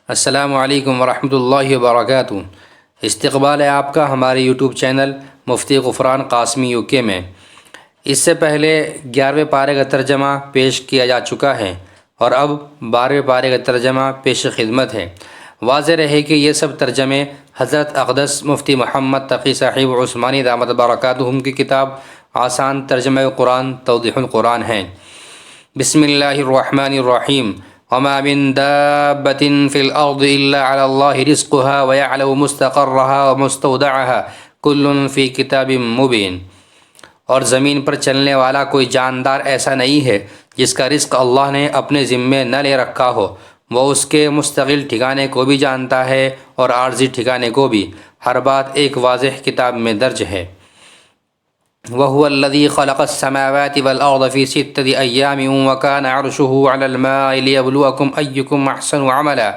السلام علیکم ورحمۃ اللہ وبرکاتہ۔ استقبال ہے آپ کا ہمارے یوٹیوب چینل مفتی غفران قاسمی UK میں۔ اس سے پہلے 11ویں پارے کا ترجمہ پیش کیا جا چکا ہے اور اب 12ویں پارے کا ترجمہ پیش خدمت ہے۔ واضح رہے کہ یہ سب ترجمے حضرت اقدس مفتی محمد تقی صاحب عثمانی دامت برکاتہم کی کتاب آسان ترجمہ قرآن توضیحulقرآن ہیں۔ بسم اللہ الرحمن الرحیم۔ وما من دابة في الأرض إلا على الله رزقها ويعلم مستقرها ومستودعها كل في كتاب مبين۔ اور زمین پر چلنے والا کوئی جاندار ایسا نہیں ہے جس کا رزق اللہ نے اپنے ذمے نہ لے رکھا ہو، وہ اس کے مستقل ٹھکانے کو بھی جانتا ہے اور عارضی ٹھکانے کو بھی۔ ہر بات ایک واضح کتاب میں درج ہے۔ وَهُوَ الَّذِي خَلَقَ السَّمَاوَاتِ وَالْأَرْضَ فِي 6 أَيَّامٍ وَكَانَ عَرْشُهُ عَلَى الْمَاءِ لِيَبْلُوَكُمْ أَيُّكُمْ أَحْسَنُ عَمَلًا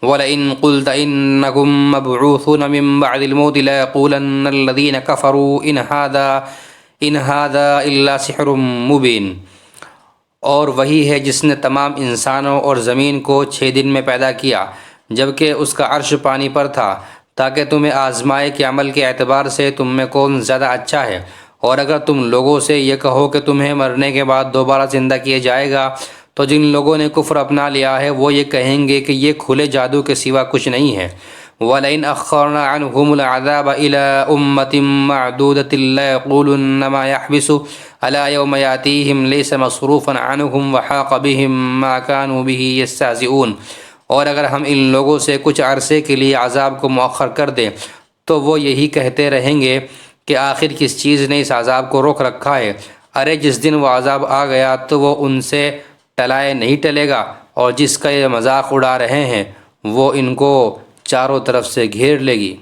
وَلَئِن قُلْتَ إِنَّكُمْ مَبْعُوثُونَ مِن بَعْدِ الْمَوْتِ لَيَقُولَنَّ الَّذِينَ كَفَرُوا إِنْ هَذَا إِلَّا سِحْرٌ مُبِينٌ۔ اور وہی ہے جس نے تمام انسانوں اور زمین کو 6 دن میں پیدا کیا، جبکہ اس کا عرش پانی پر تھا، تاکہ تمہیں آزمائے کہ عمل کے اعتبار سے تم میں کون زیادہ اچھا ہے۔ اور اگر تم لوگوں سے یہ کہو کہ تمہیں مرنے کے بعد دوبارہ زندہ کیا جائے گا، تو جن لوگوں نے کفر اپنا لیا ہے وہ یہ کہیں گے کہ یہ کھلے جادو کے سوا کچھ نہیں ہے۔ وَلَئِنْ أَخَّرْنَا عَنْهُمُ الْعَذَابَ إِلَىٰ أُمَّةٍ مَّعْدُودَةٍ لَّيَقُولُنَّ مَا يَحْبِسُ أَلَا يَوْمَ يَأْتِيهِمْ لَيْسَ مَصْرُوفًا عَنْهُمْ وَحَاقَ بِهِم مَّا كَانُوا بِهِ يَسْتَهْزِئُونَ۔ اور اگر ہم ان لوگوں سے کچھ عرصے کے لیے عذاب کو مؤخر کر دیں تو وہ یہی کہتے رہیں گے کہ آخر کس چیز نے اس عذاب کو روک رکھا ہے؟ ارے جس دن وہ عذاب آ گیا تو وہ ان سے ٹلائے نہیں ٹلے گا، اور جس کا یہ مذاق اڑا رہے ہیں وہ ان کو چاروں طرف سے گھیر لے گی۔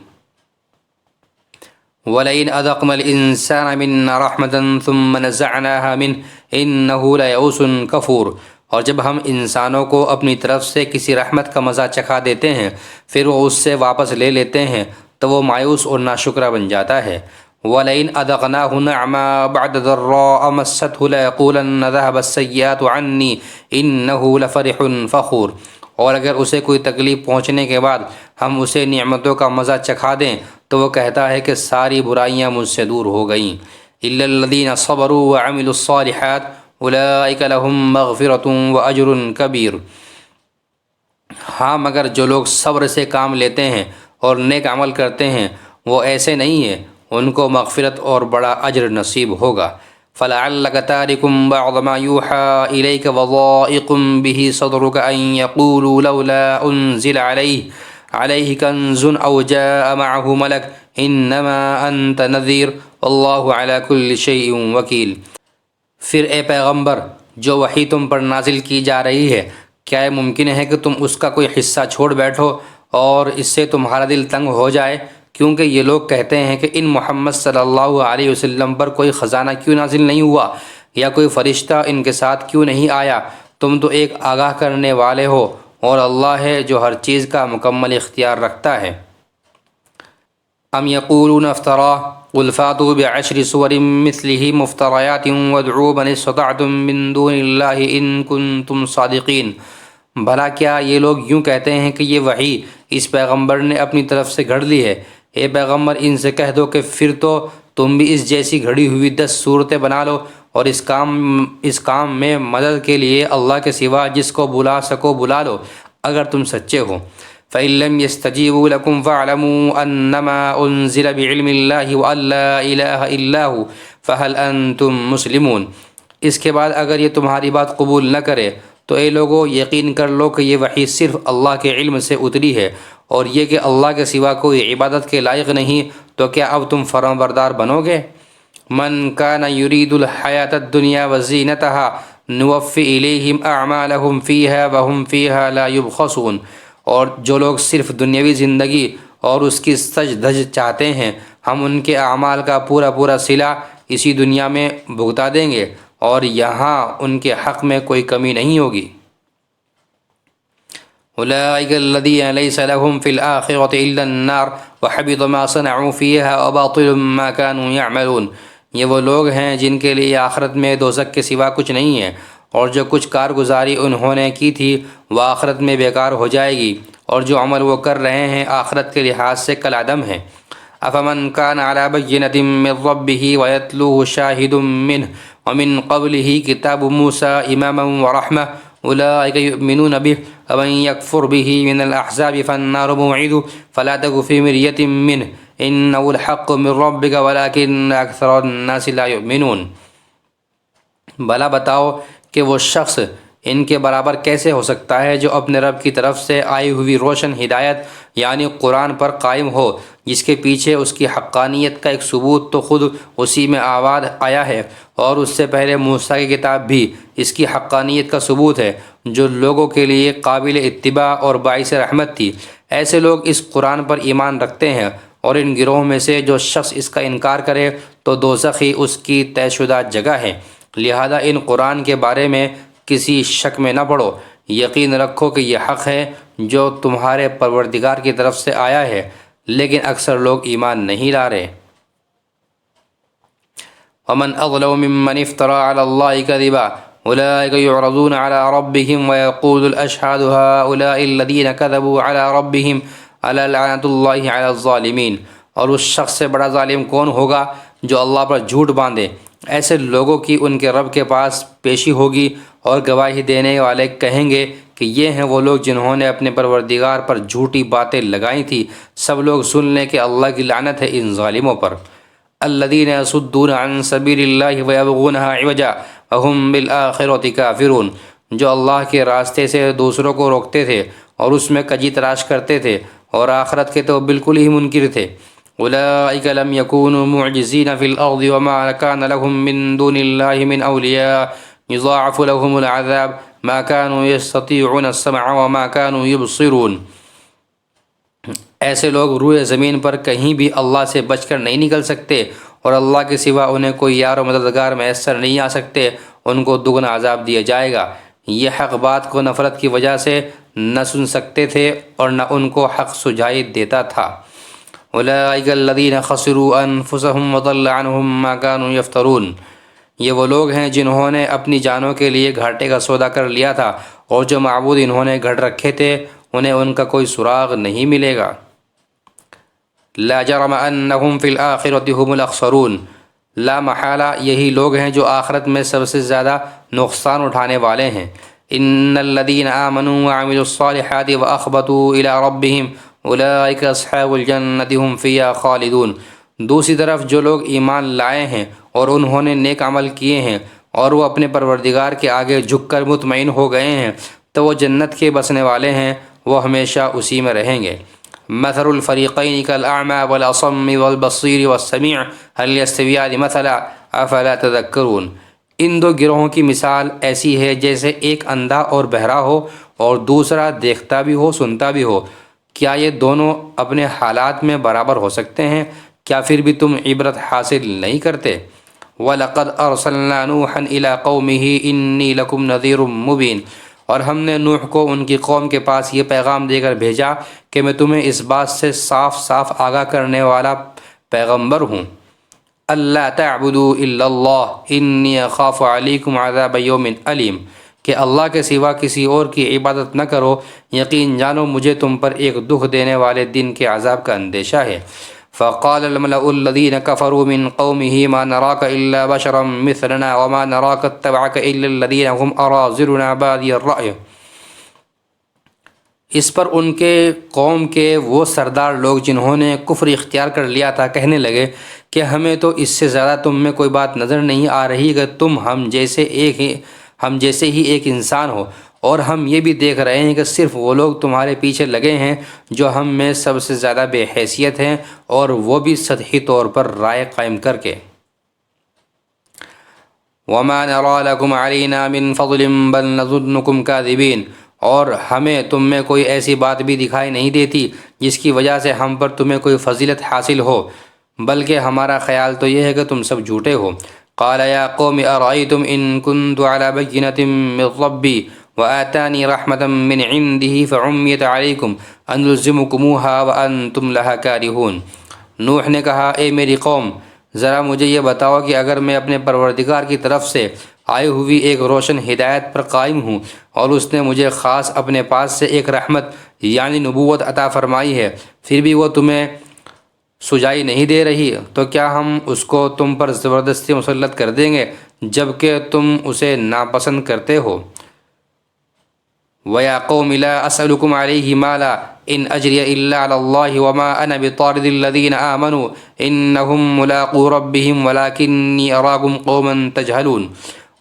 وَلَئِنْ أَذَقْنَا الْإِنسَانَ مِنَّا رَحْمَةً ثُمَّ نَزَعْنَاهَا مِنْهُ إِنَّهُ لَيَئُوسٌ كَفُورٌ۔ اور جب ہم انسانوں کو اپنی طرف سے کسی رحمت کا مزہ چکھا دیتے ہیں پھر وہ اس سے واپس لے لیتے ہیں تو وہ مایوس اور ناشکرا بن جاتا ہے۔ وَلَئِنْ أَذَقْنَاهُ نَعْمَاءَ بَعْدَ ضَرَّاءَ مَسَّتْهُ لَيَقُولَنَّ ذَهَبَ السَّيِّئَاتُ عَنِّي إِنَّهُ لَفَرِحٌ فَخُورٌ۔ اور اگر اسے کوئی تکلیف پہنچنے کے بعد ہم اسے نعمتوں کا مزہ چکھا دیں تو وہ کہتا ہے کہ ساری برائیاں مجھ سے دور ہو گئیں۔ إِلَّا الَّذِينَ صَبَرُوا وَعَمِلُوا الصَّالِحَاتِ أُولَٰئِكَ لَهُم مَّغْفِرَةٌ وَأَجْرٌ كَبِيرٌ۔ ہاں مگر جو لوگ صبر سے کام لیتے ہیں اور نیک عمل کرتے ہیں وہ ایسے نہیں ہیں، ان کو مغفرت اور بڑا اجر نصیب ہوگا۔ فَلَعَلَّكَ تَارِكٌ بَعْضَ مَا يُوحَىٰ إِلَيْكَ وَضَائِقٌ بِهِ صَدْرُكَ أَن يَقُولُوا لَوْلَا أُنزِلَ عَلَيْهِ كَنزٌ أَوْ جَاءَ مَعَهُ مَلَكٌ إِنَّمَا أَنتَ نَذِيرٌ وَاللَّهُ عَلَىٰ كُلِّ شَيْءٍ وَكِيلٌ۔ پھر اے پیغمبر جو وحی تم پر نازل کی جا رہی ہے، کیا یہ ممکن ہے کہ تم اس کا کوئی حصہ چھوڑ بیٹھو اور اس سے تمہارا دل تنگ ہو جائے؟ کیونکہ یہ لوگ کہتے ہیں کہ ان محمد صلی اللہ علیہ وسلم پر کوئی خزانہ کیوں نازل نہیں ہوا، یا کوئی فرشتہ ان کے ساتھ کیوں نہیں آیا؟ تم تو ایک آگاہ کرنے والے ہو، اور اللہ ہے جو ہر چیز کا مکمل اختیار رکھتا ہے۔ ام یقولون افتراہ قل فاتوا بعشر سور مثلہ مفتریات وادعوا من استطعتم من دون اللہ ان کنتم صادقین۔ بھلا کیا یہ لوگ یوں کہتے ہیں کہ یہ وحی اس پیغمبر نے اپنی طرف سے گھڑ لی ہے؟ اے پیغمبر ان سے کہہ دو کہ پھر تو تم بھی اس جیسی گھڑی ہوئی 10 صورتیں بنا لو، اور اس کام میں مدد کے لیے اللہ کے سوا جس کو بلا سکو بلا لو اگر تم سچے ہو۔ فَإِن لَّمْ يَسْتَجِيبُوا لَكُمْ فَاعْلَمُوا أَنَّمَا أُنزِلَ بِعِلْمِ اللَّهِ وَأَن لَّا إِلَٰهَ إِلَّا هُوَ فَهَلْ أَنتُم مُّسْلِمُونَ۔ اس کے بعد اگر یہ تمہاری بات قبول نہ کرے تو اے لوگو یقین کر لو کہ یہ وحی صرف اللہ کے علم سے اتری ہے، اور یہ کہ اللہ کے سوا کوئی عبادت کے لائق نہیں، تو کیا اب تم فرمانبردار بنو گے؟ من کان یرید الحیاۃ الدنیا وزینتها نوفی الیہم اعمالہم فیہا وہم فیہا لا یبخسون۔ اور جو لوگ صرف دنیاوی زندگی اور اس کی سج دھج چاہتے ہیں ہم ان کے اعمال کا پورا صلہ اسی دنیا میں بھگتا دیں گے، اور یہاں ان کے حق میں کوئی کمی نہیں ہوگی۔ أولئك الذين ليس لهم في الآخرة إلا النار وحبط ما صنعوا فيها وباطل ما كانوا يعملون۔ یہ وہ لوگ ہیں جن کے لیے آخرت میں دوزخ کے سوا کچھ نہیں ہے، اور جو کچھ کارگزاری انہوں نے کی تھی وہ آخرت میں بیکار ہو جائے گی، اور جو عمل وہ کر رہے ہیں آخرت کے لحاظ سے کل عدم ہے۔ افمن کان علی بینۃ من ربہ ویتلوہ شاہد منہ ومن قبلہ کتاب موسیٰ اماما ورحمہ اولئک یؤمنون بہ ومن یکفر بہ من الاحزاب فالنار موعدہ فلا تک فی مریۃ منہ انہ الحق من ربک ولکن اکثر الناس لا یؤمنون۔ بھلا بتاؤ کہ وہ شخص ان کے برابر کیسے ہو سکتا ہے جو اپنے رب کی طرف سے آئی ہوئی روشن ہدایت یعنی قرآن پر قائم ہو، جس کے پیچھے اس کی حقانیت کا ایک ثبوت تو خود اسی میں آباد آیا ہے، اور اس سے پہلے موسیٰ کی کتاب بھی اس کی حقانیت کا ثبوت ہے، جو لوگوں کے لیے قابل اتباع اور باعث رحمت تھی۔ ایسے لوگ اس قرآن پر ایمان رکھتے ہیں، اور ان گروہ میں سے جو شخص اس کا انکار کرے تو دوزخ ہی اس کی طے شدہ جگہ ہے۔ لہذا ان قرآن کے بارے میں کسی شک میں نہ پڑو، یقین رکھو کہ یہ حق ہے جو تمہارے پروردگار کی طرف سے آیا ہے، لیکن اکثر لوگ ایمان نہیں لا رہے۔ ومن اظلم ممن افترى على الله كذبا اولئك يعرضون على ربهم ويقول الاشهاد هؤلاء الذين كذبوا على ربهم الا لعنة الله على الظالمين۔ اور اس شخص سے بڑا ظالم کون ہوگا جو اللہ پر جھوٹ باندھے؟ ایسے لوگوں کی ان کے رب کے پاس پیشی ہوگی، اور گواہی دینے والے کہیں گے کہ یہ ہیں وہ لوگ جنہوں نے اپنے پروردگار پر جھوٹی باتیں لگائی تھی۔ سب لوگ سن لیں کہ اللہ کی لعنت ہے ان ظالموں پر۔ الذین یصدون عن سبیل اللہ ویبغونہا عوجا وہم بالآخرۃ کافرون، جو اللہ کے راستے سے دوسروں کو روکتے تھے اور اس میں کجی تلاش کرتے تھے، اور آخرت کے تو بالکل ہی منکر تھے۔ اولئک لم یکونوا معجزین فی الارض وما کان لهم من دون اللہ من اولیاء یضاعف لهم العذاب ما كانوا يستطيعون السمع وما كانوا يبصرون۔ ایسے لوگ روئے زمین پر کہیں بھی اللہ سے بچ کر نہیں نکل سکتے، اور اللہ کے سوا انہیں کوئی یار و مددگار میسر نہیں آ سکتے، ان کو دگنا عذاب دیا جائے گا۔ یہ حق بات کو نفرت کی وجہ سے نہ سن سکتے تھے اور نہ ان کو حق سجائی دیتا تھا۔ اولئک الذین خسروا انفسهم وضل عنهم ما كانوا یفترون۔ یہ وہ لوگ ہیں جنہوں نے اپنی جانوں کے لیے گھاٹے کا سودا کر لیا تھا، اور جو معبود انہوں نے گھڑ رکھے تھے انہیں ان کا کوئی سراغ نہیں ملے گا۔ لا جرم انہم فی الآخرۃ هم الاخسرون، لا محالہ یہی لوگ ہیں جو آخرت میں سب سے زیادہ نقصان اٹھانے والے ہیں۔ ان الذین آمنوا وعملوا الصالحات واخبتوا الی ربہم اولئک اصحاب الجنۃ هم فیہا خالدون۔ دوسری طرف جو لوگ ایمان لائے ہیں اور انہوں نے نیک عمل کیے ہیں، اور وہ اپنے پروردگار کے آگے جھک کر مطمئن ہو گئے ہیں، تو وہ جنت کے بسنے والے ہیں، وہ ہمیشہ اسی میں رہیں گے۔ مثل الفریقین کالاعمی والاصم والبصیر والسمیع هل یستویان مثلا افلا تذکرون۔ ان دو گروہوں کی مثال ایسی ہے جیسے ایک اندھا اور بہرا ہو اور دوسرا دیکھتا بھی ہو سنتا بھی ہو، کیا یہ دونوں اپنے حالات میں برابر ہو سکتے ہیں؟ کیا پھر بھی تم عبرت حاصل نہیں کرتے؟ وَلَقَدْ أَرْسَلْنَا نُوحًا إِلَىٰ قَوْمِهِ إِنِّي لَكُمْ نَذِيرٌ مُّبِينٌ۔ اور ہم نے نوح کو ان کی قوم کے پاس یہ پیغام دے کر بھیجا کہ میں تمہیں اس بات سے صاف صاف آگاہ کرنے والا پیغمبر ہوں۔ اللہ تعبدوا الا اللہ انی اخاف علیکم عذاب یوم علیم، کہ اللہ کے سوا کسی اور کی عبادت نہ کرو، یقین جانو مجھے تم پر ایک دکھ دینے والے دن کے عذاب کا اندیشہ ہے۔ فقال الملأ الذين كفروا من قومه ما نراك إلا بشرا مثلنا وما نراك اتبعك إلا الذين هم أراذلنا بادي الرأي۔ اس پر ان کے قوم کے وہ سردار لوگ جنہوں نے کفر اختیار کر لیا تھا کہنے لگے کہ ہمیں تو اس سے زیادہ تم میں کوئی بات نظر نہیں آ رہی کہ تم ہم جیسے ہی ایک انسان ہو، اور ہم یہ بھی دیکھ رہے ہیں کہ صرف وہ لوگ تمہارے پیچھے لگے ہیں جو ہم میں سب سے زیادہ بے حیثیت ہیں، اور وہ بھی سطحی طور پر رائے قائم کر کے۔ وَمَا نَرَىٰ لَكُمْ عَلَيْنَا مِن فَضْلٍ بَلْ نَظُنُّكُمْ كَاذِبِينَ۔ اور ہمیں تم میں کوئی ایسی بات بھی دکھائی نہیں دیتی جس کی وجہ سے ہم پر تمہیں کوئی فضیلت حاصل ہو، بلکہ ہمارا خیال تو یہ ہے کہ تم سب جھوٹے ہو۔ قال یا قوم ارأیتم ان كنت على بینۃ من ربی وآتانی رحمۃ من عنده فعمیت علیکم انلزمکموها وانتم لها کارہون۔ نوح نے کہا اے میری قوم، ذرا مجھے یہ بتاؤ کہ اگر میں اپنے پروردگار کی طرف سے آئی ہوئی ایک روشن ہدایت پر قائم ہوں اور اس نے مجھے خاص اپنے پاس سے ایک رحمت یعنی نبوت عطا فرمائی ہے، پھر بھی وہ تمہیں سجائی نہیں دے رہی، تو کیا ہم اس کو تم پر زبردستی مسلط کر دیں گے جبکہ تم اسے ناپسند کرتے ہو؟ وَيَا قَوْمِ لَا أَسْأَلُكُمْ عَلَيْهِ مَالًا إِنْ أَجْرِيَ إِلَّا عَلَى اللَّهِ وَمَا أَنَا بِطَارِدِ الَّذِينَ آمَنُوا إِنَّهُمْ مُلَاقُو رَبِّهِمْ وَلَكِنِّي أَرَاكُمْ قَوْمًا تَجْهَلُونَ۔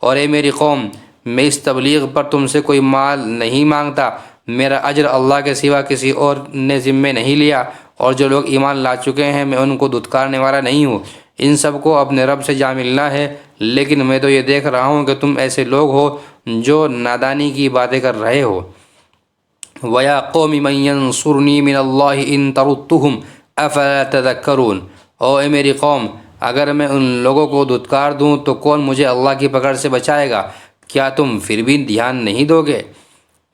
اور اے میری قوم، میں اس تبلیغ پر تم سے کوئی مال نہیں مانگتا، میرا اجر اللہ کے سوا کسی اور نے ذمے نہیں لیا، اور جو لوگ ایمان لا چکے ہیں میں ان کو دھتکارنے والا نہیں ہوں۔ ان سب کو اپنے رب سے جا ملنا ہے، لیکن میں تو یہ دیکھ رہا ہوں کہ تم ایسے لوگ ہو جو نادانی کی باتیں کر رہے ہو۔ وَيَا قَوْمِ مَن يَنصُرُنِي مِنَ اللَّهِ إِن تَرُدُّهُمْ أَفَلَا تَذَكَّرُونَ۔ او اے میری قوم، اگر میں ان لوگوں کو دھتکار دوں تو کون مجھے اللہ کی پکڑ سے بچائے گا؟ کیا تم پھر بھی دھیان نہیں دو گے؟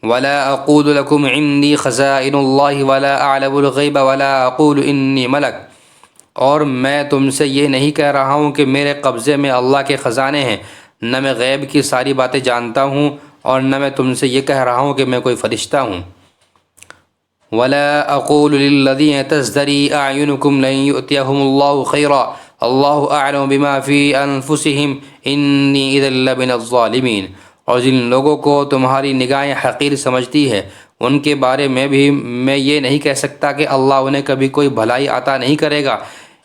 وَلَا أَقُولُ لَكُمْ عِندِي خَزَائِنُ اللَّهِ وَلَا أَعْلَمُ الْغَيْبَ وَلَا أَقُولُ إِنِّي مَلَكٌ۔ اور میں تم سے یہ نہیں کہہ رہا ہوں کہ میرے قبضے میں اللہ کے خزانے ہیں، نہ میں غیب کی ساری باتیں جانتا ہوں، اور نہ میں تم سے یہ کہہ رہا ہوں کہ میں کوئی فرشتہ ہوں۔ وَلَا أَقُولُ لِلَّذِينَ تَزْدَرِي أَعْيُنُكُمْ لَن يُؤْتِيَهُمُ اللَّهُ خَيْرًا اللَّهُ أَعْلَمُ بِمَا فِي أَنفُسِهِمْ إِنِّي إِذًا لَّمِنَ الظَّالِمِينَ۔ اور جن لوگوں کو تمہاری نگاہیں حقیر سمجھتی ہے ان کے بارے میں بھی میں یہ نہیں کہہ سکتا کہ اللہ انہیں کبھی کوئی بھلائی عطا نہیں کرے گا۔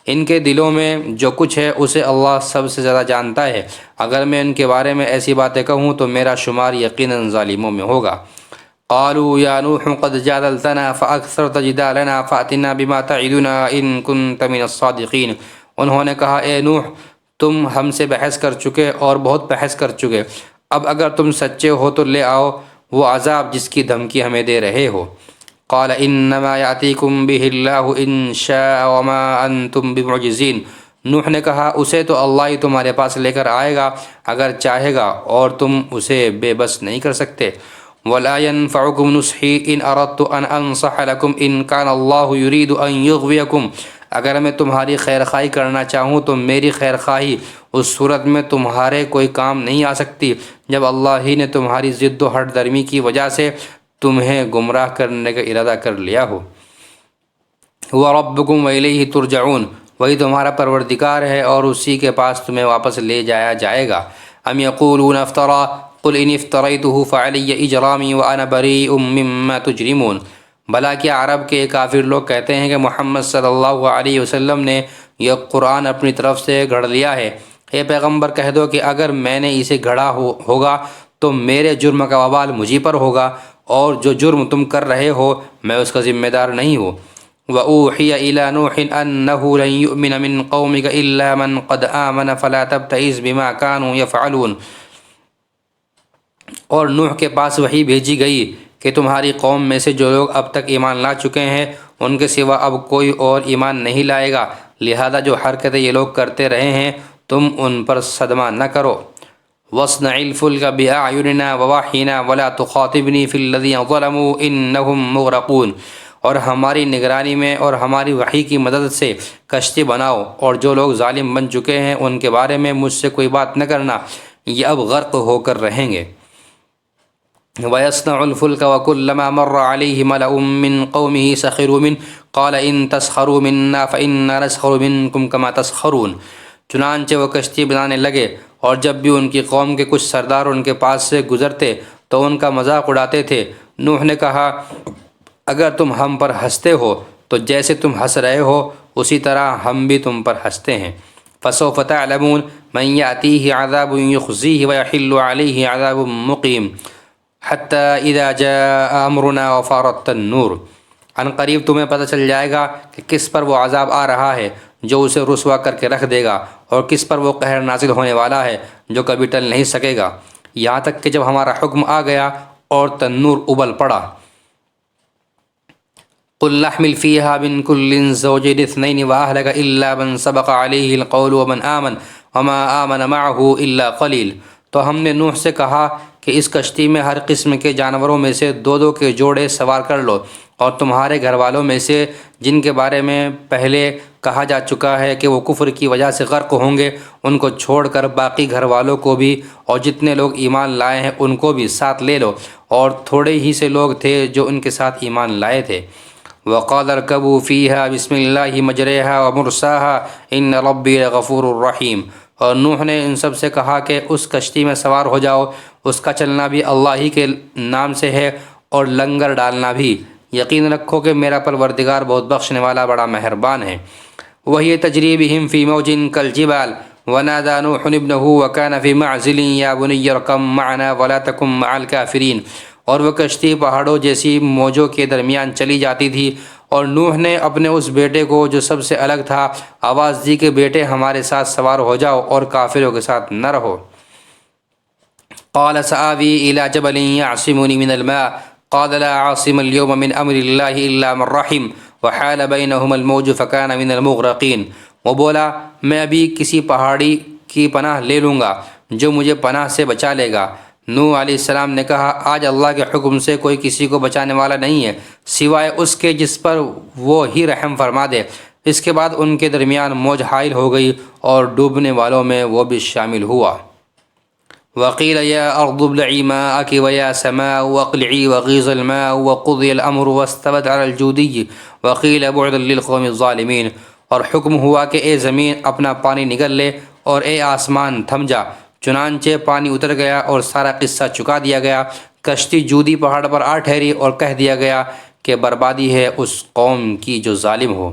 ان کے دلوں میں جو کچھ ہے اسے اللہ سب سے زیادہ جانتا ہے۔ اگر میں ان کے بارے میں ایسی باتیں کہوں تو میرا شمار یقیناً ظالموں میں ہوگا۔ قالوا یا نوح قد جادلتنا فاکثرت جدالنا فأتنا بما تعدنا ان كنت من الصادقین۔ انہوں نے کہا، اے نوح، تم ہم سے بحث کر چکے اور بہت بحث کر چکے، اب اگر تم سچے ہو تو لے آؤ وہ عذاب جس کی دھمکی ہمیں دے رہے ہو۔ قال انما یاتیکم بہ اللہ ان شاء وما انتم بمعجزین۔ نوح نے کہا، اسے تو اللہ ہی تمہارے پاس لے کر آئے گا اگر چاہے گا، اور تم اسے بے بس نہیں کر سکتے۔ ولا ينفعكم نصحي ان اردت ان انصح لكم ان كان الله يريد ان يغويكم۔ اگر میں تمہاری خیر خواہی کرنا چاہوں تو میری خیر خواہی اس صورت میں تمہارے کوئی کام نہیں آ سکتی جب اللہ ہی نے تمہاری ضد و ہٹ درمی کی وجہ سے تمہیں گمراہ کرنے کا ارادہ کر لیا ہو۔ وَرَبُّكُمْ وَإِلَيْهِ تُرْجَعُونَ، وہی تمہارا پروردگار ہے اور اسی کے پاس تمہیں واپس لے جایا جائے گا۔ ام یقولون افترى قل ان افتریتہ فعلی اجرامی وانا بریء مما تجرمون۔ بھلا کیا عرب کے کافر لوگ کہتے ہیں کہ محمد صلی اللہ علیہ وسلم نے یہ قرآن اپنی طرف سے گھڑ لیا ہے؟ اے پیغمبر کہہ دو کہ اگر میں نے اسے گھڑا ہوگا تو میرے جرم کا وبال مجھی پر ہوگا، اور جو جرم تم کر رہے ہو میں اس کا ذمہ دار نہیں ہوں۔ وَأُوحِيَ إِلَى نُوحٍ أَنَّهُ لَن يُؤْمِنَ مِن قَوْمِكَ إِلَّا مَن قَدْ آمَنَ فَلَا تَبْتَئِسْ بِمَا كَانُوا يَفْعَلُونَ۔ اور نوح کے پاس وحی بھیجی گئی کہ تمہاری قوم میں سے جو لوگ اب تک ایمان لا چکے ہیں ان کے سوا اب کوئی اور ایمان نہیں لائے گا، لہذا جو حرکتیں یہ لوگ کرتے رہے ہیں تم ان پر صدمہ نہ کرو۔ وَاصْنَعِ الْفُلْكَ بِأَعْيُنِنَا وَوَحْيِنَا وَلَا تُخَاطِبْنِي فِي الَّذِينَ ظَلَمُوا إِنَّهُمْ مُغْرَقُونَ۔ اور ہماری نگرانی میں اور ہماری وحی کی مدد سے کشتی بناؤ، اور جو لوگ ظالم بن چکے ہیں ان کے بارے میں مجھ سے کوئی بات نہ کرنا، یہ اب غرق ہو کر رہیں گے۔ وَيَصْنَعُ الْفُلْكَ وَكُلَّمَا مَرَّ عَلَيْهِ مَلَأٌ مِّن قَوْمِهِ سَخِرُوا مِنْهُ قَالَ إِن تَسْخَرُوا مِنَّا فَإِنَّا نَسْخَرُ مِنْكُمْ كَمَا تَسْخَرُونَ۔ چنانچہ وہ کشتی بنانے لگے، اور جب بھی ان کی قوم کے کچھ سردار ان کے پاس سے گزرتے تو ان کا مذاق اڑاتے تھے۔ نوح نے کہا، اگر تم ہم پر ہنستے ہو تو جیسے تم ہنس رہے ہو اسی طرح ہم بھی تم پر ہنستے ہیں۔ فَسَوْفَ تَعْلَمُونَ مَن يَأْتِيهِ عَذَابٌ يُخْزِيهِ وَيَحِلُّ عَلَيْهِ عَذَابٌ مُقِيمٌ حَتَّى إِذَا جَاءَ أَمْرُنَا وَفَارَتِ النُّورُ۔ عن قریب تمہیں پتہ چل جائے گا کہ کس پر وہ عذاب آ رہا ہے جو اسے رسوا کر کے رکھ دے گا، اور کس پر وہ قہر نازل ہونے والا ہے جو کبھی ٹل نہیں سکے گا، یہاں تک کہ جب ہمارا حکم آ گیا اور تنور ابل پڑا۔ قُلْ نَحْمِلْ فِيهَا مِن كُلٍّ زَوْجَيْنِ اثْنَيْنِ وَأَهْلَكَ إِلَّا مَن سَبَقَ عَلَيْهِ الْقَوْلُ وَمَنْ آمَنَ وَمَا آمَنَ مَعَهُ إِلَّا قَلِيلٌ۔ تو ہم نے نوح سے کہا کہ اس کشتی میں ہر قسم کے جانوروں میں سے دو دو کے جوڑے سوار کر لو، اور تمہارے گھر والوں میں سے جن کے بارے میں پہلے کہا جا چکا ہے کہ وہ کفر کی وجہ سے غرق ہوں گے، ان کو چھوڑ کر باقی گھر والوں کو بھی اور جتنے لوگ ایمان لائے ہیں ان کو بھی ساتھ لے لو، اور تھوڑے ہی سے لوگ تھے جو ان کے ساتھ ایمان لائے تھے۔ وَقَالَ ارْكَبُوا فِيهَا بِسْمِ اللَّهِ مَجْرَاهَا وَمُرْسَاهَا إِنَّ رَبِّي لَغَفُورٌ رَحِيمٌ۔ اور نوح نے ان سب سے کہا کہ اس کشتی میں سوار ہو جاؤ، اس کا چلنا بھی اللہ ہی کے نام سے ہے اور لنگر ڈالنا بھی، یقین رکھو کہ میرا پروردگار بہت بخشنے والا بڑا مہربان ہے۔ وَهِيَ تَجْرِي بِهِمْ فِي مَوْجٍ كَالْجِبَالِ وَنَادَى نُوحٌ ابْنَهُ وَكَانَ فِي مَعْزِلٍ يَا بُنَيَّ ارْكَب مَّعَنَا وَلَا تَكُن مَّعَ الْكَافِرِينَ۔ اور وہ کشتی پہاڑوں جیسی موجوں کے درمیان چلی جاتی تھی، اور نوح نے اپنے اس بیٹے کو جو سب سے الگ تھا آواز دی کہ بیٹے ہمارے ساتھ سوار ہو جاؤ اور کافروں کے ساتھ نہ رہو۔ قال سآوی إلى جبل يعصمني من الماء قال لا عاصم اليوم من أمر الله إلا من رحم وحال بينهما الموج فكان من المغرقين۔ وہ بولا میں ابھی کسی پہاڑی کی پناہ لے لوں گا جو مجھے پناہ سے بچا لے گا۔ نوح علیہ السلام نے کہا آج اللہ کے حکم سے کوئی کسی کو بچانے والا نہیں ہے سوائے اس کے جس پر وہ ہی رحم فرما دے۔ اس کے بعد ان کے درمیان موج حائل ہو گئی اور ڈوبنے والوں میں وہ بھی شامل ہوا۔ وقیل یا ارض ابلعی ماءک ویا سماء واقلعی وغیض الماء وقضی الامر واستوت علی الجودی وقیل بعدا للقوم الظالمین۔ اور حکم ہوا کہ اے زمین اپنا پانی نگل لے اور اے آسمان تھم جا، چنانچہ پانی اتر گیا اور سارا قصہ چکا دیا گیا، کشتی جودی پہاڑ پر آ ٹھہری اور کہہ دیا گیا کہ بربادی ہے اس قوم کی جو ظالم ہو۔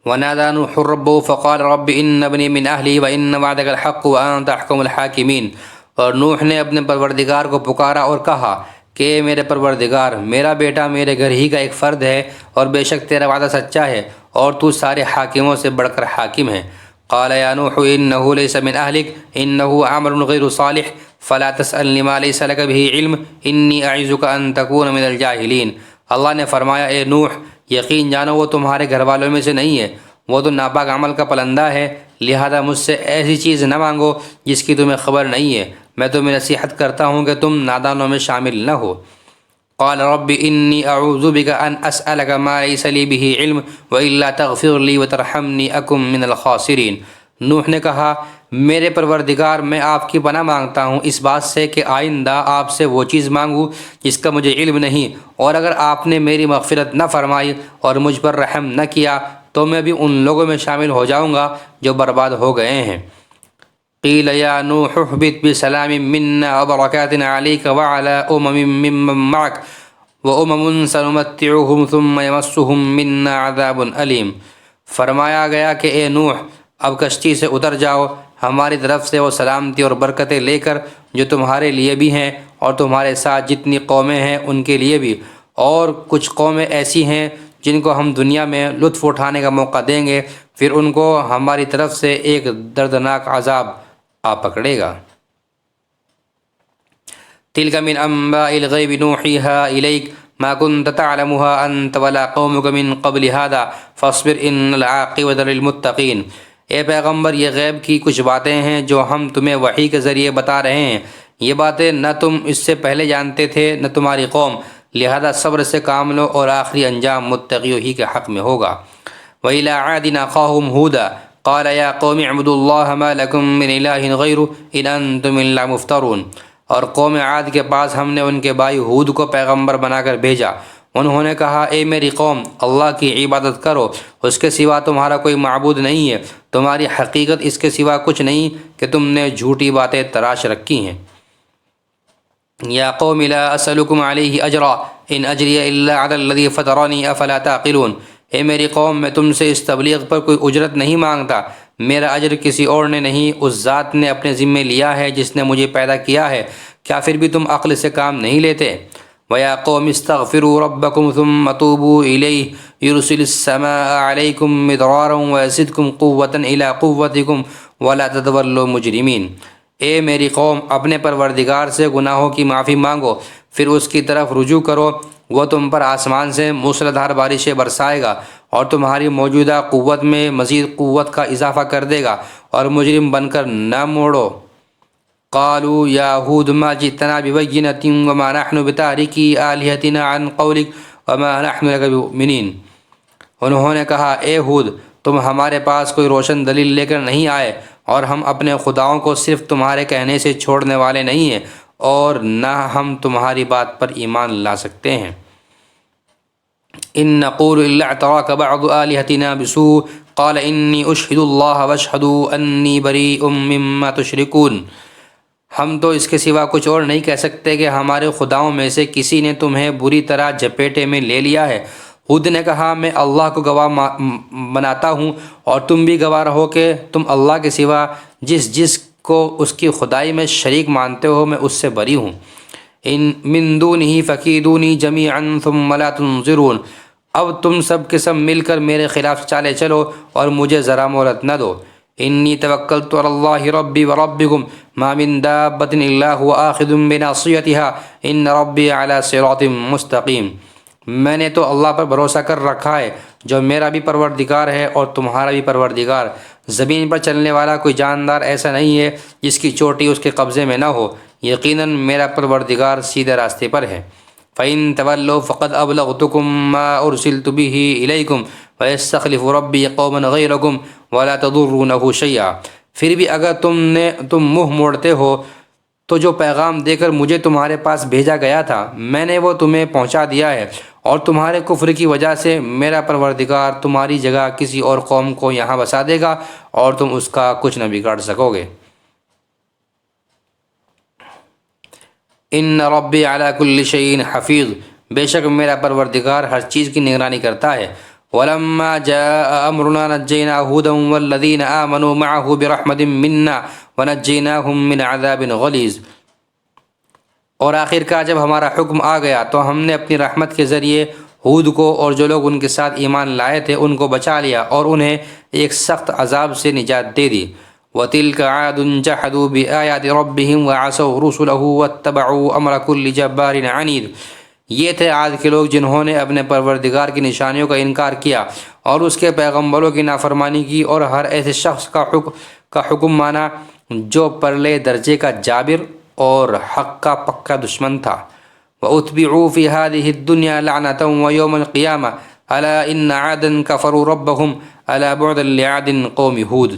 وَنَادَى نُوحٌ رَبَّهُ فَقَالَ رَبِّ إِنَّ ابْنِي مِنْ أَهْلِي وَإِنَّ وَعْدَكَ الْحَقُّ وَأَنْتَ أَحْكَمُ الْحَاكِمِينَ۔ اور نوح نے اپنے پروردگار کو پکارا اور کہا کہ اے میرے پروردگار، میرا بیٹا میرے گھر ہی کا ایک فرد ہے اور بے شک تیرا وعدہ سچا ہے اور تو سارے حاکموں سے بڑھ کر حاکم ہے۔ قال یا نوح انه ليس من اهلك انه عمل غير صالح فلا تسألني ما ليس لك به علم انی اعظك ان تكون من الجاہلین۔ اللہ نے فرمایا اے نوح یقین جانو وہ تمہارے گھر والوں میں سے نہیں ہے، وہ تو ناپاک عمل کا پلندہ ہے، لہذا مجھ سے ایسی چیز نہ مانگو جس کی تمہیں خبر نہیں ہے، میں تمہیں نصیحت کرتا ہوں کہ تم نادانوں میں شامل نہ ہو۔ قال رب انی اعوذ بک ان اسألک ما لیس لی به علم والا تغفر لی وترحمنی اکن من الخاسرین۔ نوح نے کہا میرے پروردگار میں آپ کی پناہ مانگتا ہوں اس بات سے کہ آئندہ آپ سے وہ چیز مانگوں جس کا مجھے علم نہیں، اور اگر آپ نے میری مغفرت نہ فرمائی اور مجھ پر رحم نہ کیا تو میں بھی ان لوگوں میں شامل ہو جاؤں گا جو برباد ہو گئے ہیں۔ قیل یا نوح اہبط بسلام منا وبرکات علیک وعلی ممن معک وامم سنمتعہم ثم یمسہم منا عذاب علیم۔ فرمایا گیا کہ اے نوح اب کشتی سے اتر جاؤ، ہماری طرف سے وہ سلامتی اور برکتیں لے کر جو تمہارے لیے بھی ہیں اور تمہارے ساتھ جتنی قومیں ہیں ان کے لیے بھی، اور کچھ قومیں ایسی ہیں جن کو ہم دنیا میں لطف اٹھانے کا موقع دیں گے، پھر ان کو ہماری طرف سے ایک دردناک عذاب آ پکڑے گا۔ تلک من انباء الغیب نوحیها الیک ما كنت تعلمها انت ولا قومك من قبل هذا فاصبر ان العاقبۃ للمتقین۔ اے پیغمبر یہ غیب کی کچھ باتیں ہیں جو ہم تمہیں وحی کے ذریعے بتا رہے ہیں، یہ باتیں نہ تم اس سے پہلے جانتے تھے نہ تمہاری قوم، لہذا صبر سے کام لو اور آخری انجام متقیوں ہی کے حق میں ہوگا۔ وَإِلَىٰ عَادٍ أَخَاهُمْ هُودًا قَالَ يَا قَوْمِ اعْبُدُوا اللَّهَ مَا لَكُم مِّنْ إِلَٰهٍ غَيْرُهُ إِنْ أَنتُمْ إِلَّا مُفْتَرُونَ۔ اور قوم عاد کے پاس ہم نے ان کے بھائی ہود کو پیغمبر بنا کر بھیجا، انہوں نے کہا اے میری قوم اللہ کی عبادت کرو، اس کے سوا تمہارا کوئی معبود نہیں ہے، تمہاری حقیقت اس کے سوا کچھ نہیں کہ تم نے جھوٹی باتیں تراش رکھی ہیں۔ یا قوم لا اسألکم علیہ اجرا ان اجری الا علی الذی فطرنی افلا تعقلون۔ اے میری قوم میں تم سے اس تبلیغ پر کوئی اجرت نہیں مانگتا، میرا اجر کسی اور نے نہیں، اس ذات نے اپنے ذمے لیا ہے جس نے مجھے پیدا کیا ہے، کیا پھر بھی تم عقل سے کام نہیں لیتے؟ وَيَا قَوْمِ اسْتَغْفِرُوا رَبَّكُمْ ثُمَّ تُوبُوا إِلَيْهِ يُرْسِلِ السَّمَاءَ عَلَيْكُمْ مِدْرَارًا وَيَزِدْكُمْ قُوَّةً إِلَىٰ قُوَّتِكُمْ وَلَا تَتَوَلُّوا مُجْرِمِينَ۔ اے میری قوم اپنے پروردگار سے گناہوں کی معافی مانگو، پھر اس کی طرف رجوع کرو، وہ تم پر آسمان سے موسلادھار بارشیں برسائے گا اور تمہاری موجودہ قوت میں مزید قوت کا اضافہ کر دے گا، اور مجرم بن کر نہ موڑو۔ قالوا یا ہود ما جئتنا ببینۃ وما نحن بتارکی آلہتنا عن قولک وما نحن لك بمؤمنین۔ انہوں نے کہا اے ہود تم ہمارے پاس کوئی روشن دلیل لے کر نہیں آئے اور ہم اپنے خداؤں کو صرف تمہارے کہنے سے چھوڑنے والے نہیں ہیں اور نہ ہم تمہاری بات پر ایمان لا سکتے ہیں۔ ان نقول الا اعتراك بعض آلهتنا بسوء قال انی اشهد اللہ واشهدوا انی بریء مما تشرکون۔ ہم تو اس کے سوا کچھ اور نہیں کہہ سکتے کہ ہمارے خداؤں میں سے کسی نے تمہیں بری طرح جپیٹے میں لے لیا ہے۔ ہود نے کہا میں اللہ کو گواہ بناتا ہوں اور تم بھی گواہ رہو کہ تم اللہ کے سوا جس کو اس کی خدائی میں شریک مانتے ہو میں اس سے بری ہوں۔ ان من دونہ فکیدونی جمیعا ثم لا تنظرون۔ اب تم سب کے سب مل کر میرے خلاف چالے چلو اور مجھے ذرا مہلت نہ دو۔ انی توکلت علی اللہ ربی وربکم ما من دابۃ الا هو آخذ بناصیتها ان ربی علی صراط مستقیم۔ میں نے تو اللہ پر بھروسہ کر رکھا ہے جو میرا بھی پروردگار ہے اور تمہارا بھی پروردگار۔ زمین پر چلنے والا کوئی جاندار ایسا نہیں ہے جس کی چوٹی اس کے قبضے میں نہ ہو، یقیناً میرا پروردگار سیدھے راستے پر ہے۔ فَإِن تَوَلَّوْا فَقَدْ أَبْلَغْتُكُم مَّا أُرْسِلْتُ بِهِ إِلَيْكُمْ وَيَسْتَخْلِفُ رَبِّي قَوْمًا غَيْرَكُمْ وَلَا تَضُرُّونَهُ شَيْئًا۔ پھر بھی اگر تم منہ موڑتے ہو تو جو پیغام دے کر مجھے تمہارے پاس بھیجا گیا تھا میں نے وہ تمہیں پہنچا دیا ہے، اور تمہارے کفر کی وجہ سے میرا پروردگار تمہاری جگہ کسی اور قوم کو یہاں بسا دے گا اور تم اس کا کچھ نہ بگاڑ سکو گے۔ ان ربی علی کل شیء حفیظ، بے شک میرا پروردگار ہر چیز کی نگرانی کرتا ہے۔ ولما جاء امرنا نجینا هودا والذین آمنوا معه برحمت منا ونجیناهم من عذاب غلیظ۔ اور آخر کار جب ہمارا حکم آ گیا تو ہم نے اپنی رحمت کے ذریعے ہود کو اور جو لوگ ان کے ساتھ ایمان لائے تھے ان کو بچا لیا اور انہیں ایک سخت عذاب سے نجات دے دی۔ وَتِلْكَ عَادٌ جَحَدُوا بِآيَاتِ رَبِّهِمْ وَعَصَوْا رُسُلَهُ وَاتَّبَعُوا أَمْرَ كُلِّ جَبَّارٍ عَنِيدٍ۔ یہ تھے عاد کے لوگ جنہوں نے اپنے پروردگار کی نشانیوں کا انکار کیا اور اس کے پیغمبروں کی نافرمانی کی اور ہر ایسے شخص کا حکم مانا جو پرلے درجے کا جابر اور حق کا پکا دشمن تھا۔ وَأُتْبِعُوا فِي هَذِهِ الدُّنْيَا لَعْنَةً وَيَوْمَ الْقِيَامَةِ أَلَا إِنَّ عَادًا كَفَرُوا رَبَّهُمْ أَلَا بُعْدًا لِعَادٍ قَوْمِ ہود۔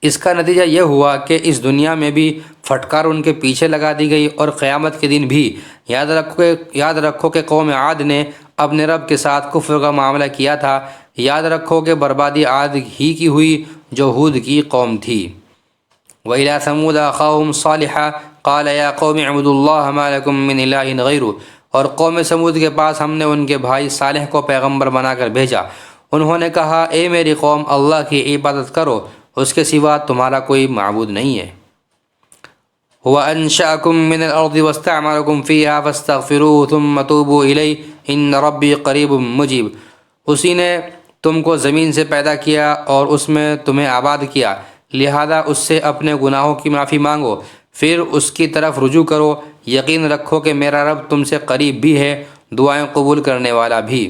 اس کا نتیجہ یہ ہوا کہ اس دنیا میں بھی پھٹکار ان کے پیچھے لگا دی گئی اور قیامت کے دن بھی یاد رکھو کہ قوم عاد نے اپنے رب کے ساتھ کفر کا معاملہ کیا تھا۔ یاد رکھو کہ بربادی عاد ہی کی ہوئی جو ہود کی قوم تھی۔ وَإِلَىٰ ثَمُودَ أَخَاهُمْ صَالِحًا قَالَ يَا قَوْمِ اعْبُدُوا اللَّهَ مَا لَكُم مِّنْ إِلَٰهٍ غَيْرُهُ۔ اور قوم سمود کے پاس ہم نے ان کے بھائی صالح کو پیغمبر بنا کر بھیجا۔ انہوں نے کہا اے میری قوم اللہ کی عبادت کرو، اس کے سوا تمہارا کوئی معبود نہیں ہے۔ وَأَنشَأَكُم مِّنَ الْأَرْضِ وَاسْتَعْمَرَكُم فِيهَا فَاسْتَغْفِرُوهُ ثُمَّ تُوبُوا إِلَيْهِ إِنَّ رَبِّي قَرِيبٌ مُّجِيبٌ۔ اسی نے تم کو زمین سے پیدا کیا اور اس میں تمہیں آباد کیا، لہذا اس سے اپنے گناہوں کی معافی مانگو، پھر اس کی طرف رجوع کرو، یقین رکھو کہ میرا رب تم سے قریب بھی ہے، دعائیں قبول کرنے والا بھی۔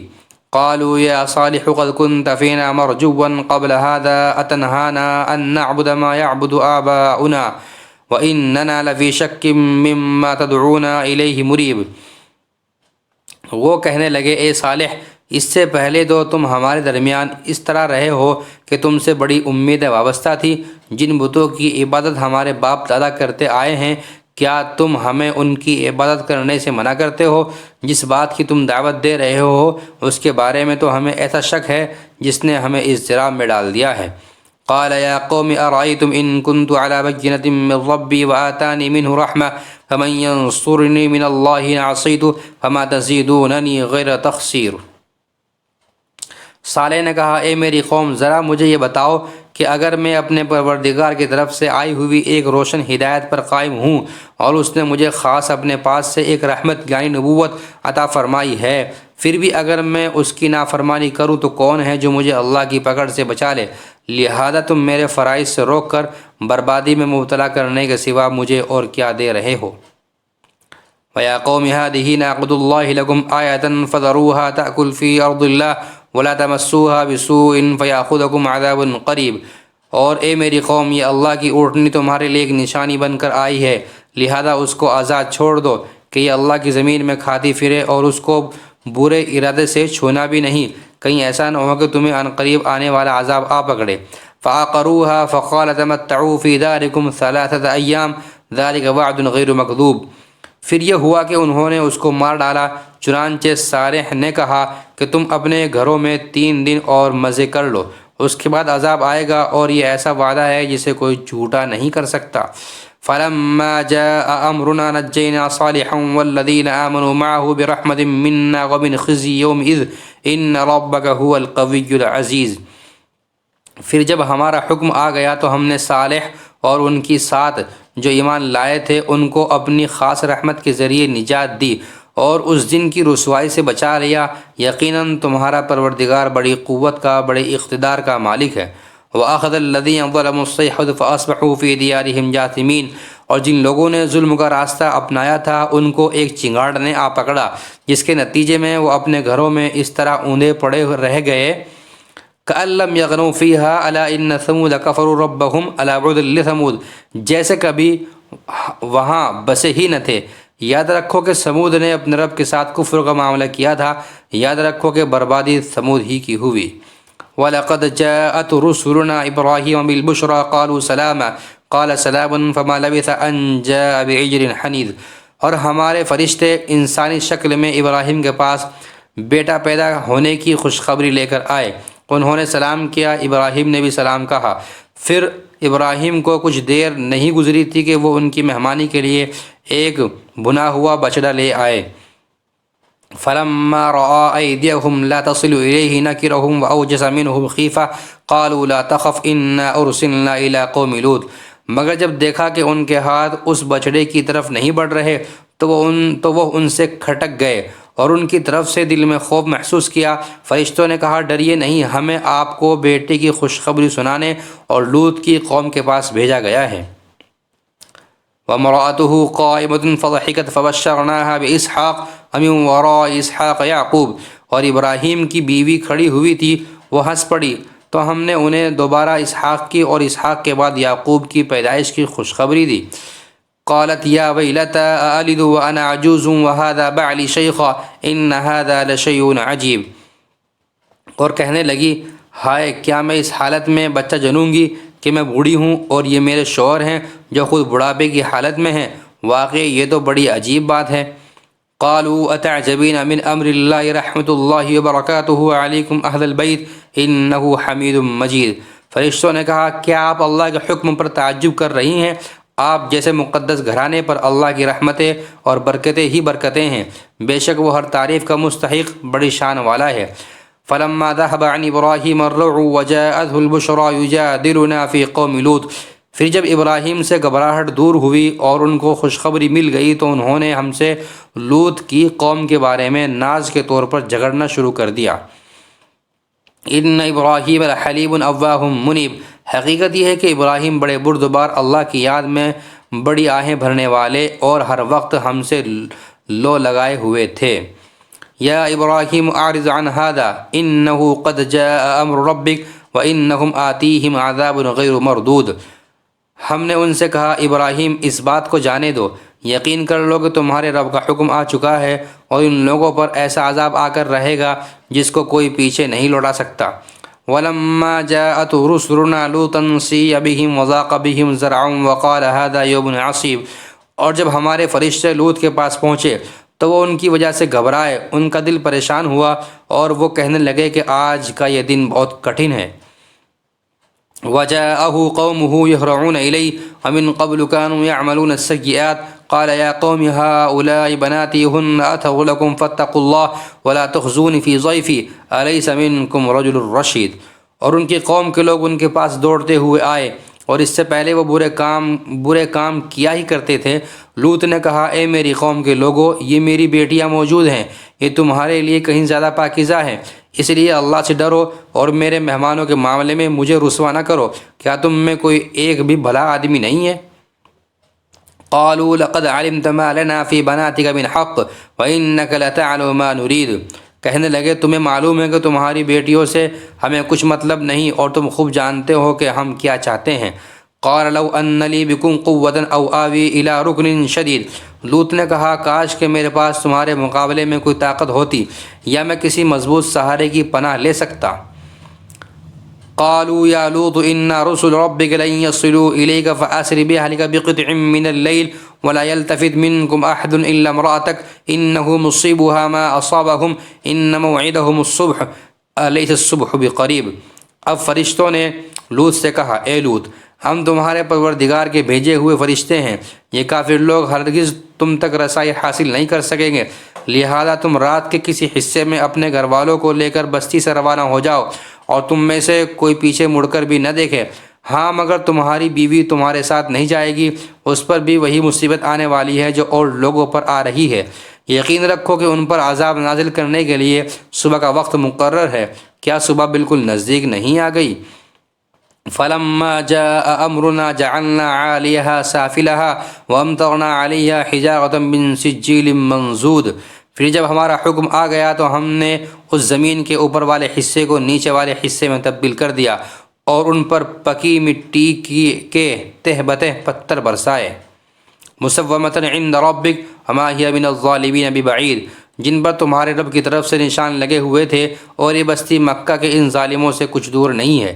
قالوا يا صالح قد كنت فينا مرجوا قبل هذا أتنهانا أن نعبد ما يعبد آباؤنا وإننا لفي شك مما تدعونا إليه مريب۔ وہ کہنے لگے اے صالح اس سے پہلے تو تم ہمارے درمیان اس طرح رہے ہو کہ تم سے بڑی امیدیں وابستہ تھی، جن بتوں کی عبادت ہمارے باپ دادا کرتے آئے ہیں، کیا تم ہمیں ان کی عبادت کرنے سے منع کرتے ہو؟ جس بات کی تم دعوت دے رہے ہو اس کے بارے میں تو ہمیں ایسا شک ہے جس نے ہمیں اضطراب میں ڈال دیا ہے۔ قال يا قوم أرأيتم إن كنت على بينة من ربي وآتاني منه رحمة فمن ينصرني من الله إن عصيت فما تزيدونني غير تخسير۔ صالح نے کہا اے میری قوم ذرا مجھے یہ بتاؤ کہ اگر میں اپنے پروردگار کی طرف سے آئی ہوئی ایک روشن ہدایت پر قائم ہوں اور اس نے مجھے خاص اپنے پاس سے ایک رحمت یعنی نبوت عطا فرمائی ہے، پھر بھی اگر میں اس کی نافرمانی کروں تو کون ہے جو مجھے اللہ کی پکڑ سے بچا لے؟ لہذا تم میرے فرائض سے روک کر بربادی میں مبتلا کرنے کے سوا مجھے اور کیا دے رہے ہو؟ وَيَا قَوْمِ هَٰذِهِ نَاقَةُ اللَّهِ لَكُمْ آيَةً فَذَرُوهَا تَأْكُلْ فِي أَرْضِ اللَّهِ وَلَا تَمَسُّوهَا بِسُوءٍ فَيَأْخُذَكُمْ عَذَابٌ قَرِيبٌ۔ اور اے میری قوم یہ اللہ کی اونٹنی تمہارے لیے ایک نشانی بن کر آئی ہے، لہذا اس کو آزاد چھوڑ دو کہ یہ اللہ کی زمین میں کھاتی پھرے اور اس کو برے ارادے سے چھونا بھی نہیں، کہیں ایسا نہ ہو کہ تمہیں عنقریب آنے والا عذاب آ پکڑے۔ فعقروها فقال تمتعوا في داركم 3 أيام ذلك وعد غیر مکذوب۔ پھر یہ ہوا کہ انہوں نے اس کو مار ڈالا، چنانچہ صالح نے کہا کہ تم اپنے گھروں میں 3 دن اور مزے کر لو، اس کے بعد عذاب آئے گا، اور یہ ایسا وعدہ ہے جسے کوئی جھوٹا نہیں کر سکتا۔ فلما جاء امرنا نجينا صالحا والذين آمنوا معه برحمة منا ومن خزي يومئذ ان ربك هو القوي العزيز۔ پھر جب ہمارا حکم آ گیا تو ہم نے صالح اور ان کی ساتھ جو ایمان لائے تھے ان کو اپنی خاص رحمت کے ذریعے نجات دی، اور اس دن کی رسوائی سے بچا لیا۔ یقیناً تمہارا پروردگار بڑی قوت کا، بڑے اقتدار کا مالک ہے۔ وَأَخَذَ الَّذِينَ ظَلَمُوا الصَّيْحَةُ فَأَصْبَحُوا فِي دِيَارِهِمْ جَاثِمِينَ، اور جن لوگوں نے ظلم کا راستہ اپنایا تھا ان کو ایک چنگاڑ نے آ پکڑا، جس کے نتیجے میں وہ اپنے گھروں میں اس طرح اوندے پڑے رہ گئے كَأَن لَّمْ يَغْنَوْا فِيهَا أَلَا إِنَّ ثَمُودَ كَفَرُوا رَبَّهُمْ أَلَا بُعْدًا لِّثَمُودَ، جیسے کبھی وہاں بسے ہی نہ تھے۔ یاد رکھو کہ سمود نے اپنے رب کے ساتھ کفر کا معاملہ کیا تھا، یاد رکھو کہ بربادی سمود ہی کی ہوئی۔ وَلَقَدْ جَاءَتْ رُسُلُنَا إِبْرَاهِيمَ بِالْبُشْرَىٰ قَالُوا سَلَامًا قَالَ سَلَامٌ فَمَا لَبِثَ أَن جَاءَ بِعِجْلٍ حَنِيذٍ، اور ہمارے فرشتے انسانی شکل میں ابراہیم کے پاس بیٹا پیدا ہونے کی خوشخبری لے کر آئے، انہوں نے سلام کیا، ابراہیم نے بھی سلام کہا۔ پھر ابراہیم کو کچھ دیر نہیں گزری تھی کہ وہ ان کی مہمانی کے لیے ایک بنا ہوا بچڑا لے آئے۔ فلما رأى أيديهم لا تصل إليه نكرهم وأوجس منهم خيفة قالوا لا تخف إنا أرسلنا إلى قوم لوط، مگر جب دیکھا کہ ان کے ہاتھ اس بچڑے کی طرف نہیں بڑھ رہے تو وہ ان سے کھٹک گئے، اور ان کی طرف سے دل میں خوف محسوس کیا۔ فرشتوں نے کہا ڈریے نہیں، ہمیں آپ کو بیٹے کی خوشخبری سنانے اور لوط کی قوم کے پاس بھیجا گیا ہے۔ وَامْرَأَتُهُ قَائِمَةٌ فَضَحِكَتْ فَبَشَّرْنَاهَا بِإِسْحَاقَ وَمِن وَرَاءِ إِسْحَاقَ يَعْقُوبَ، اور ابراہیم کی بیوی کھڑی ہوئی تھی، وہ ہنس پڑی، تو ہم نے انہیں دوبارہ اسحاق کی اور اسحاق کے بعد یعقوب کی پیدائش کی خوشخبری دی۔ قالت یا ویلتی أألد وأنا عجوز وهذا بعلی شیخا إن هذا لشیء عجیب، اور کہنے لگی ہائے کیا میں اس حالت میں بچہ جنوں گی کہ میں بوڑھی ہوں اور یہ میرے شوہر ہیں جو خود بڑھاپے کی حالت میں ہیں، واقعی یہ تو بڑی عجیب بات ہے۔ قالوا اتعجبین من امر اللہ رحمۃ اللہ وبرکاتہ علیکم اہل البیت انہ حمید مجید، فرشتوں نے کہا کیا آپ اللہ کے حکم پر تعجب کر رہی ہیں؟ آپ جیسے مقدس گھرانے پر اللہ کی رحمتیں اور برکتیں ہی برکتیں ہیں، بے شک وہ ہر تعریف کا مستحق بڑی شان والا ہے۔ فلما ذهب عن ابراہیم الروع وجاءته البشرى يجادلنا في قوم لوط، پھر جب ابراہیم سے گھبراہٹ دور ہوئی اور ان کو خوشخبری مل گئی تو انہوں نے ہم سے لوط کی قوم کے بارے میں ناز کے طور پر جھگڑنا شروع کر دیا۔ ان ابراہیم لحلیم اواہ منیب، حقیقت یہ ہے کہ ابراہیم بڑے بردبار، اللہ کی یاد میں بڑی آہیں بھرنے والے اور ہر وقت ہم سے لو لگائے ہوئے تھے۔ یا ابراہیم اعرض عن هذا انہ قد جاء امر ربک وانہم آتیہم عذاب غیر مردود، ہم نے ان سے کہا ابراہیم اس بات کو جانے دو، یقین کر لو کہ تمہارے رب کا حکم آ چکا ہے اور ان لوگوں پر ایسا عذاب آ کر رہے گا جس کو کوئی پیچھے نہیں لوٹا سکتا۔ وَلَمَّا جَاءَتْ رُسُلُنَا لُوطًا سِيءَ بِهِمْ وَضَاقَ بِهِمْ ذَرْعًا وَقَالَ هَذَا يَوْمٌ عَصِيبٌ، اور جب ہمارے فرشتے لوط کے پاس پہنچے تو وہ ان کی وجہ سے گھبرائے، ان کا دل پریشان ہوا اور وہ کہنے لگے کہ آج کا یہ دن بہت کٹھن ہے۔ وَجَاءَهُ قَوْمُهُ يَهْرَعُونَ إِلَيْهِ وَمِن قَبْلُ كَانُوا يَعْمَلُونَ السَّيِّئَاتِ قَالَ يَا قَوْمِ هَؤُلَاءِ بَنَاتِي هُنَّ أَطْهَرُ لَكُمْ فَاتَّقُوا اللَّهَ وَلَا تُخْزُونِ فِي ضَيْفِي أَلَيْسَ مِنكُمْ رَجُلٌ رَشِيدٌ، اور ان کی قوم کے لوگ ان کے پاس دوڑتے ہوئے آئے اور اس سے پہلے وہ برے کام کیا ہی کرتے تھے۔ لوط نے کہا اے میری قوم کے لوگو، یہ میری بیٹیاں موجود ہیں، یہ تمہارے لیے کہیں زیادہ پاکیزہ ہیں، اس لیے اللہ سے ڈرو اور میرے مہمانوں کے معاملے میں مجھے رسوا نہ کرو، کیا تم میں کوئی ایک بھی بھلا آدمی نہیں ہے؟ قالوا لقد علمت ما لنا في بناتك من حق وانك لتعلم ما نريد، کہنے لگے تمہیں معلوم ہے کہ تمہاری بیٹیوں سے ہمیں کچھ مطلب نہیں اور تم خوب جانتے ہو کہ ہم کیا چاہتے ہیں۔ قال لو ان لی بکم قوۃ او آوی الی رکن شدید، لوط نے کہا کاش کہ میرے پاس تمہارے مقابلے میں کوئی طاقت ہوتی یا میں کسی مضبوط سہارے کی پناہ لے سکتا۔ قالوا یا لوط انا رسل ربک لن یصلوا الیک فاسر بأہلک بقطع من اللیل ولا یلتفت منکم احد الا امرأتک انہ مصیبها ما اصابہم ان موعدہم الصبح الیس الصبح بقریب۔ اب فرشتوں نے لوط سے کہا اے لوط، ہم تمہارے پروردگار کے بھیجے ہوئے فرشتے ہیں، یہ کافر لوگ ہرگز تم تک رسائی حاصل نہیں کر سکیں گے، لہذا تم رات کے کسی حصے میں اپنے گھر والوں کو لے کر بستی سے روانہ ہو جاؤ اور تم میں سے کوئی پیچھے مڑ کر بھی نہ دیکھے، ہاں مگر تمہاری بیوی تمہارے ساتھ نہیں جائے گی، اس پر بھی وہی مصیبت آنے والی ہے جو اور لوگوں پر آ رہی ہے، یقین رکھو کہ ان پر عذاب نازل کرنے کے لیے صبح کا وقت مقرر ہے، کیا صبح بالکل نزدیک نہیں آ گئی؟ فلما جاء امرنا جعلنا عاليها سافلها وامطرنا عليها حجارة من سجيل منضود، پھر جب ہمارا حکم آ گیا تو ہم نے اس زمین کے اوپر والے حصے کو نیچے والے حصے میں تبدیل کر دیا اور ان پر پکی مٹی کے تہ بتہ پتھر برسائے، مسومۃ عند ربک وما هي من الظالمین ببعید، جن پر تمہارے رب کی طرف سے نشان لگے ہوئے تھے، اور یہ بستی مکہ کے ان ظالموں سے کچھ دور نہیں ہے۔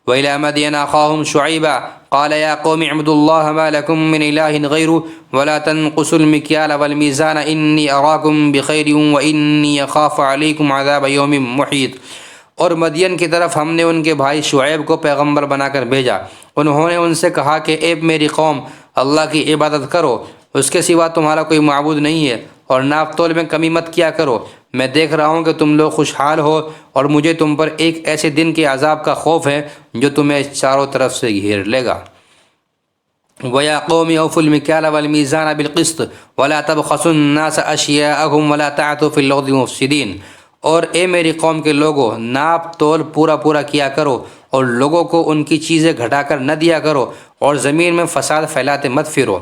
وإلى مدين أخاهم شعيبا قال يا قوم اعبدوا الله ما لكم من إله غيره ولا تنقصوا المكيال والميزان إني أراكم بخير وإني أخاف عليكم عذاب يوم محيط۔ اور مدین کی طرف ہم نے ان کے بھائی شعیب کو پیغمبر بنا کر بھیجا، انہوں نے ان سے کہا کہ اے میری قوم، اللہ کی عبادت کرو، اس کے سوا تمہارا کوئی معبود نہیں ہے، اور ناپ تول میں کمی مت کیا کرو، میں دیکھ رہا ہوں کہ تم لوگ خوشحال ہو، اور مجھے تم پر ایک ایسے دن کے عذاب کا خوف ہے جو تمہیں چاروں طرف سے گھیر لے گا۔ وَيَا قَوْمِ أَوْفُوا الْمِكْيَالَ وَالْمِيزَانَ بِالْقِسْطِ وَلَا تَبْخَسُوا النَّاسَ أَشْيَاءَهُمْ وَلَا تَعْثُوا فِي الْأَرْضِ مُفْسِدِينَ، اور اے میری قوم کے لوگوں، ناپ تول پورا کیا کرو اور لوگوں کو ان کی چیزیں گھٹا کر نہ دیا کرو، اور زمین میں فساد پھیلاتے مت پھرو۔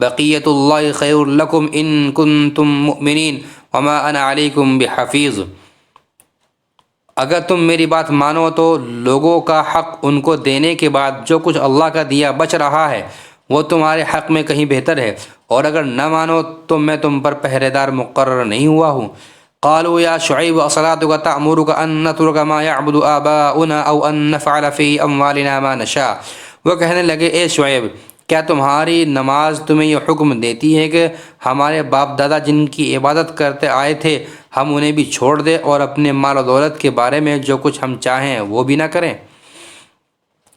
بقیت اللہ خیر لکم ان کنتم مؤمنین وما انا علیکم بحفیظ، اگر تم میری بات مانو تو لوگوں کا حق ان کو دینے کے بعد جو کچھ اللہ کا دیا بچ رہا ہے وہ تمہارے حق میں کہیں بہتر ہے، اور اگر نہ مانو تو میں تم پر پہرے دار مقرر نہیں ہوا ہوں۔ قالوا یا شعیب اصلاتک تأمرک ان نترک ما یعبد آباؤنا او ان نفعل فی اموالنا ما نشاء، وہ کہنے لگے اے شعیب، کیا تمہاری نماز تمہیں یہ حکم دیتی ہے کہ ہمارے باپ دادا جن کی عبادت کرتے آئے تھے ہم انہیں بھی چھوڑ دیں اور اپنے مال و دولت کے بارے میں جو کچھ ہم چاہیں وہ بھی نہ کریں؟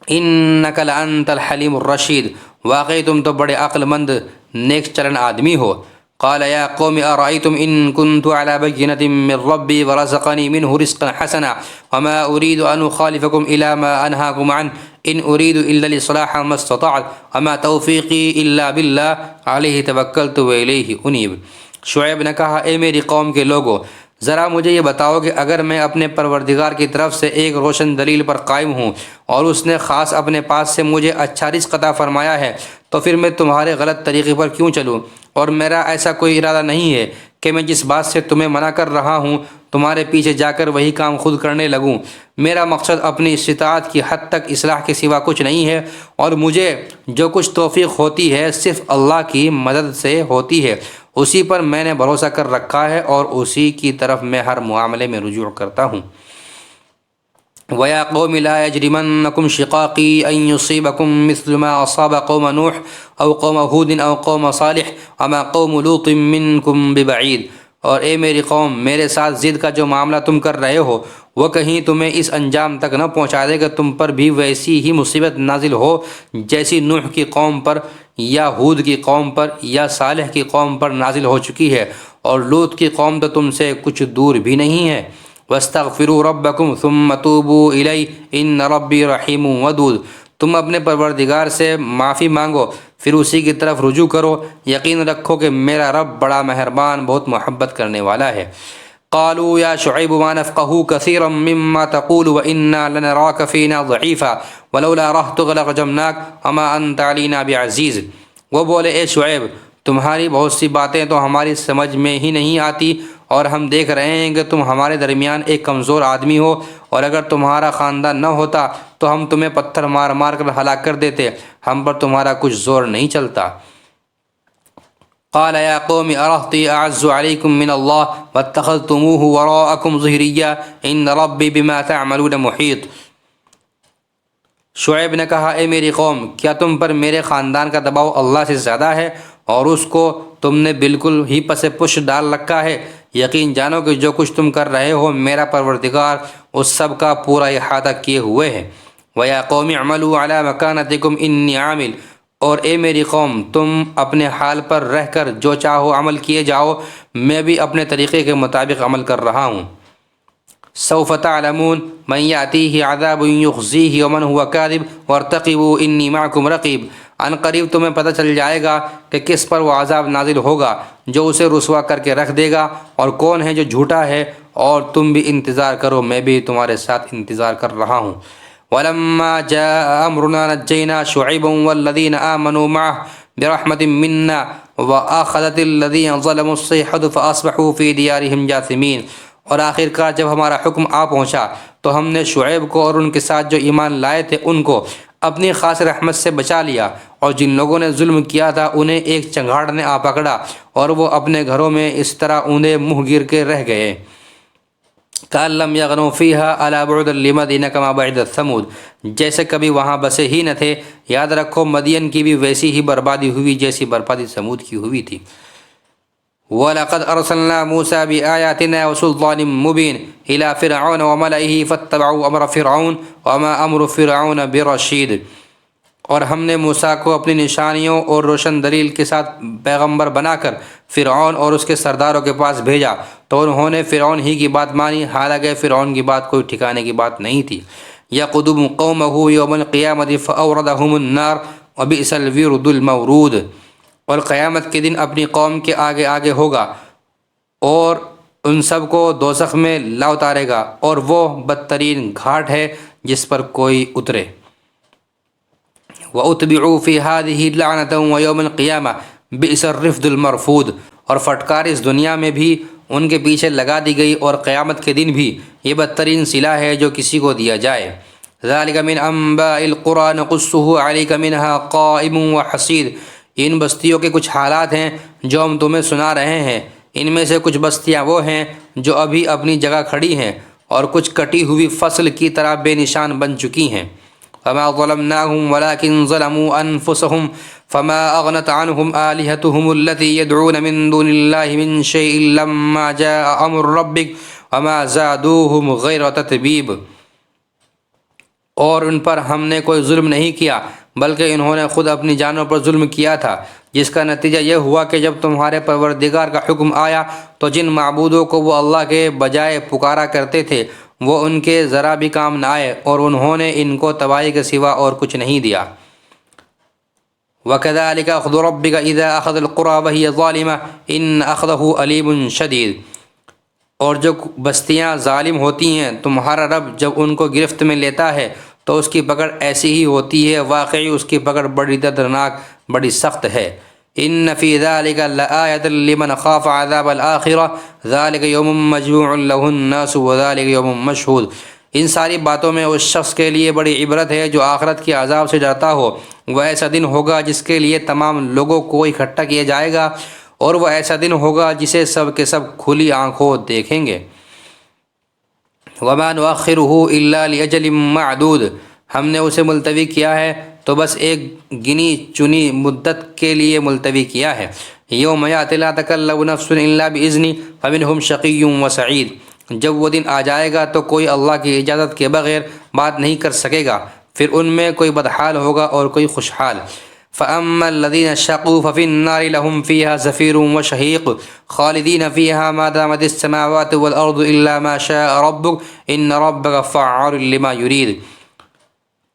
انک لانت الحلیم الرشید، واقعی تم تو بڑے عقل مند نیک چلن آدمی ہو۔ قال یا قوم ارأیتم ان کنت علی بینۃ من ربی ورزقنی منہ رزقا حسنا وما ارید ان اخالفکم الی ما انہاکم عنہ ان ارید الا الاصلاح ما استطعت وما توفیقی الا باللہ علیہ توکلت والیہ انیب۔ شعیب نے کہا اے میری قوم کے لوگوں، ذرا مجھے یہ بتاؤ کہ اگر میں اپنے پروردگار کی طرف سے ایک روشن دلیل پر قائم ہوں اور اس نے خاص اپنے پاس سے مجھے اچھا رزق عطا فرمایا ہے تو پھر میں تمہارے غلط طریقے پر کیوں چلوں؟ اور میرا ایسا کوئی ارادہ نہیں ہے کہ میں جس بات سے تمہیں منع کر رہا ہوں تمہارے پیچھے جا کر وہی کام خود کرنے لگوں۔ میرا مقصد اپنی استطاعت کی حد تک اصلاح کے سوا کچھ نہیں ہے، اور مجھے جو کچھ توفیق ہوتی ہے صرف اللہ کی مدد سے ہوتی ہے، اسی پر میں نے بھروسہ کر رکھا ہے اور اسی کی طرف میں ہر معاملے میں رجوع کرتا ہوں۔ وَيَا قَوْمِ لَا يَجْرِمَنَّكُمْ شِقَاقِي أَن يُصِيبَكُم مِّثْلُ مَا أَصَابَ قَوْمَ نُوحٍ أَوْ قَوْمَ هُودٍ أَوْ قَوْمَ صَالِحٍ وَمَا قَوْمُ لُوطٍ مِّنكُم بِبَعِيدٍ، اور اے میری قوم، میرے ساتھ ضد کا جو معاملہ تم کر رہے ہو وہ کہیں تمہیں اس انجام تک نہ پہنچا دے کہ تم پر بھی ویسی ہی مصیبت نازل ہو جیسی نوح کی قوم پر یا ہود کی قوم پر یا صالح کی قوم پر نازل ہو چکی ہے، اور لوط کی قوم تو تم سے کچھ دور بھی نہیں ہے۔ وَاسْتَغْفِرُوا رَبَّكُمْ ثُمَّ تُوبُوا إِلَيْهِ إِنَّ رَبِّي رَحِيمٌ وَدُودٌ، تم اپنے پروردگار سے معافی مانگو پھر اسی کی طرف رجوع کرو، یقین رکھو کہ میرا رب بڑا مہربان بہت محبت کرنے والا ہے۔ قالوا یا شعیب ما نفقه كثيرا مما تقول وإنا لنراك فينا ضعيفا ولولا رهطك لرجمناك وما أنت علينا بعزيز، وہ بولے اے شعیب، تمہاری بہت سی باتیں تو ہماری سمجھ میں ہی نہیں آتی، اور ہم دیکھ رہے ہیں کہ تم ہمارے درمیان ایک کمزور آدمی ہو، اور اگر تمہارا خاندان نہ ہوتا تو ہم تمہیں پتھر مار مار کر ہلاک کر دیتے، ہم پر تمہارا کچھ زور نہیں چلتا۔ قال يا قوم أرهطي أعز عليكم من الله واتخذتموه وراءكم ظهريا إن ربي بما تعملون محيط۔ شعیب نے کہا اے میری قوم، کیا تم پر میرے خاندان کا دباؤ اللہ سے زیادہ ہے اور اس کو تم نے بالکل ہی پس پش ڈال رکھا ہے؟ یقین جانو کہ جو کچھ تم کر رہے ہو میرا پروردگار اس سب کا پورا احاطہ کیے ہوئے ہے۔ وَيَا قَوْمِ اعْمَلُوا عَلَىٰ مَكَانَتِكُمْ إِنِّي عَامِلٌ، اور اے میری قوم تم اپنے حال پر رہ کر جو چاہو عمل کیے جاؤ، میں بھی اپنے طریقے کے مطابق عمل کر رہا ہوں۔ سوف تعلمون من یأتیہ عذاب یخزیہ ومن هو کاذب وارتقبوا انی معکم رقیب۔ ان قریب تمہیں پتہ چل جائے گا کہ کس پر وہ عذاب نازل ہوگا جو اسے رسوا کر کے رکھ دے گا اور کون ہے جو جھوٹا ہے، اور تم بھی انتظار کرو، میں بھی تمہارے ساتھ انتظار کر رہا ہوں۔ وَلَمَّا جَاءَ أَمْرُنَا نَجَّيْنَا شُعَيْبًا وَالَّذِينَ آمَنُوا مَعَهُ بِرَحْمَةٍ مِنَّا وَأَخَذَتِ الَّذِينَ ظَلَمُوا الصَّيْحَةُ فَأَصْبَحُوا فِي دِيَارِهِمْ جَاثِمِينَ۔ اور آخر کار جب ہمارا حکم آ پہنچا تو ہم نے شعیب کو اور ان کے ساتھ جو ایمان لائے تھے ان کو اپنی خاص رحمت سے بچا لیا، اور جن لوگوں نے ظلم کیا تھا انہیں ایک چنگاڑ نے آ پکڑا اور وہ اپنے گھروں میں اس طرح اوندے منہ گر کے رہ گئے۔ کأن لم یغنوا فیہا الا بعدا لمدین کما بعدت ثمود، جیسے کبھی وہاں بسے ہی نہ تھے، یاد رکھو مدین کی بھی ویسی ہی بربادی ہوئی جیسی بربادی ثمود کی ہوئی تھی۔ وَلَقَدْ أَرْسَلْنَا مُوسَىٰ بِآيَاتِنَا وَسُلْطَانٍ مُّبِينٍ إِلَىٰ فِرْعَوْنَ وَمَلَئِهِ فَاتَّبَعُوا أَمْرَ فِرْعَوْنَ وَمَا أَمْرُ فِرْعَوْنَ بِرَشِيدٍ۔ اور ہم نے موسیٰ کو اپنی نشانیوں اور روشن دلیل کے ساتھ پیغمبر بنا کر فرعون اور اس کے سرداروں کے پاس بھیجا، تو انہوں نے فرعون ہی کی بات مانی، حالانکہ فرعون کی بات کوئی ٹھکانے کی بات نہیں تھی۔ يَقْدُمُ قَوْمَهُ يَوْمَ الْقِيَامَةِ فَأَوْرَدَهُمُ النَّارَ وَبِئْسَ الْوِرْدُ الْمَوْرُودُ۔ اور قیامت کے دن اپنی قوم کے آگے آگے ہوگا اور ان سب کو دوزخ میں لا اتارے گا، اور وہ بدترین گھاٹ ہے جس پر کوئی اترے۔ وَأُتْبِعُوا فِي هَٰذِهِ لَعْنَةً وَيَوْمَ الْقِيَامَةِ بِئْسَ الرِّفْدُ الْمَرْفُودُ۔ اور فٹکار اس دنیا میں بھی ان کے پیچھے لگا دی گئی، اور قیامت کے دن بھی یہ بدترین صلہ ہے جو کسی کو دیا جائے۔ ذَلِكَ مِنْ أَنبَاءِ الْقُرَىٰ نَقُصُّهُ عَلَيْكَ مِنْهَا قَائِمٌ وَحَصِيدٌ۔ ان بستیوں کے کچھ حالات ہیں جو ہم تمہیں سنا رہے ہیں، ان میں سے کچھ بستیاں وہ ہیں جو ابھی اپنی جگہ کھڑی ہیں، اور کچھ کٹی ہوئی فصل کی طرح بے نشان بن چکی ہیں۔ فما ظلمناهم ولكن ظلموا انفسهم فما اغنت عنهم آلهتهم التي يدعون من دون الله من شيء لما جاء امر ربك وما زادوهم غير تتبيب۔ اور ان پر ہم نے کوئی ظلم نہیں کیا بلکہ انہوں نے خود اپنی جانوں پر ظلم کیا تھا، جس کا نتیجہ یہ ہوا کہ جب تمہارے پروردگار کا حکم آیا تو جن معبودوں کو وہ اللہ کے بجائے پکارا کرتے تھے وہ ان کے ذرا بھی کام نہ آئے، اور انہوں نے ان کو تباہی کے سوا اور کچھ نہیں دیا۔ وَكَذَلِكَ أَخْذُ رَبِّكَ إِذَا أَخَذَ الْقُرَىٰ وَهِيَ ظَالِمَةٌ إِنَّ أَخْذَهُ أَلِيمٌ شَدِيدٌ۔ اور جو بستیاں ظالم ہوتی ہیں تمہارا رب جب ان کو گرفت میں لیتا ہے تو اس کی پکڑ ایسی ہی ہوتی ہے، واقعی اس کی پکڑ بڑی دردناک، بڑی سخت ہے۔ ان فی ذلک لآیۃ لمن خاف عذاب الآخرہ ذلک یوم مجموع له الناس وذلک یوم مشہود۔ ان ساری باتوں میں اس شخص کے لیے بڑی عبرت ہے جو آخرت کے عذاب سے ڈرتا ہو۔ وہ ایسا دن ہوگا جس کے لیے تمام لوگوں کو اکٹھا کیا جائے گا، اور وہ ایسا دن ہوگا جسے سب کے سب کھلی آنکھوں دیکھیں گے۔ وما نؤخرہ الا لأجل معدود۔ ہم نے اسے ملتوی کیا ہے تو بس ایک گنی چنی مدت کے لیے ملتوی کیا ہے۔ یوم یأتی لا تکلم نفس الا بإذنہ فمنہم شقی وسعید۔ جب وہ دن آ جائے گا تو کوئی اللہ کی اجازت کے بغیر بات نہیں کر سکے گا، پھر ان میں کوئی بدحال ہوگا اور کوئی خوشحال۔ فأما الذين شقوا ففي النار لهم فيها زفير وشهيق خالدين فيها ما دامت السماوات والأرض إلا ما شاء ربك إن ربك فعال لما يريد۔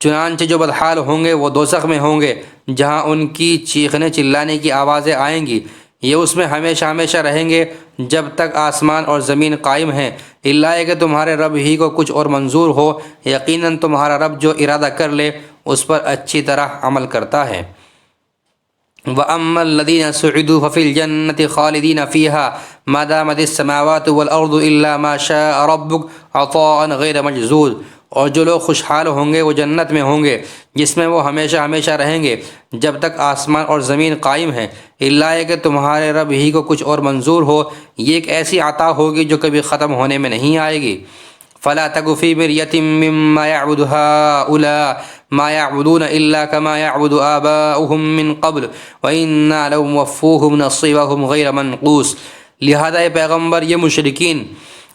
چنانچہ جو بدحال ہوں گے وہ دوزخ میں ہوں گے جہاں ان کی چیخنے چلانے کی آوازیں آئیں گی، یہ اس میں ہمیشہ ہمیشہ رہیں گے جب تک آسمان اور زمین قائم ہیں، الا کہ تمہارے رب ہی کو کچھ اور منظور ہو، یقیناً تمہارا رب جو ارادہ کر لے اس پر اچھی طرح عمل کرتا ہے۔ وَأَمَّا الَّذِينَ سُعِدُوا فَفِي الْجَنَّةِ خَالِدِينَ فِيهَا مَا دَامَتِ السَّمَاوَاتُ وَالْأَرْضُ إِلَّا مَا شَاءَ رَبُّكَ عَطَاءً غَيْرَ مَجْذُوذٍ۔ اور جو لوگ خوشحال ہوں گے وہ جنت میں ہوں گے جس میں وہ ہمیشہ ہمیشہ رہیں گے جب تک آسمان اور زمین قائم ہیں، الا یہ کہ تمہارے رب ہی کو کچھ اور منظور ہو۔ یہ ایک ایسی عطا ہوگی جو کبھی ختم ہونے میں نہیں آئے گی۔ فلا تک فی مریۃ مما یعبد ہؤلاء ما یعبدون الا کما یعبد آباؤہم من قبل وإنا لموفوہم نصیبہم غیر منقوص۔ لہذا اے پیغمبر، یہ مشرکین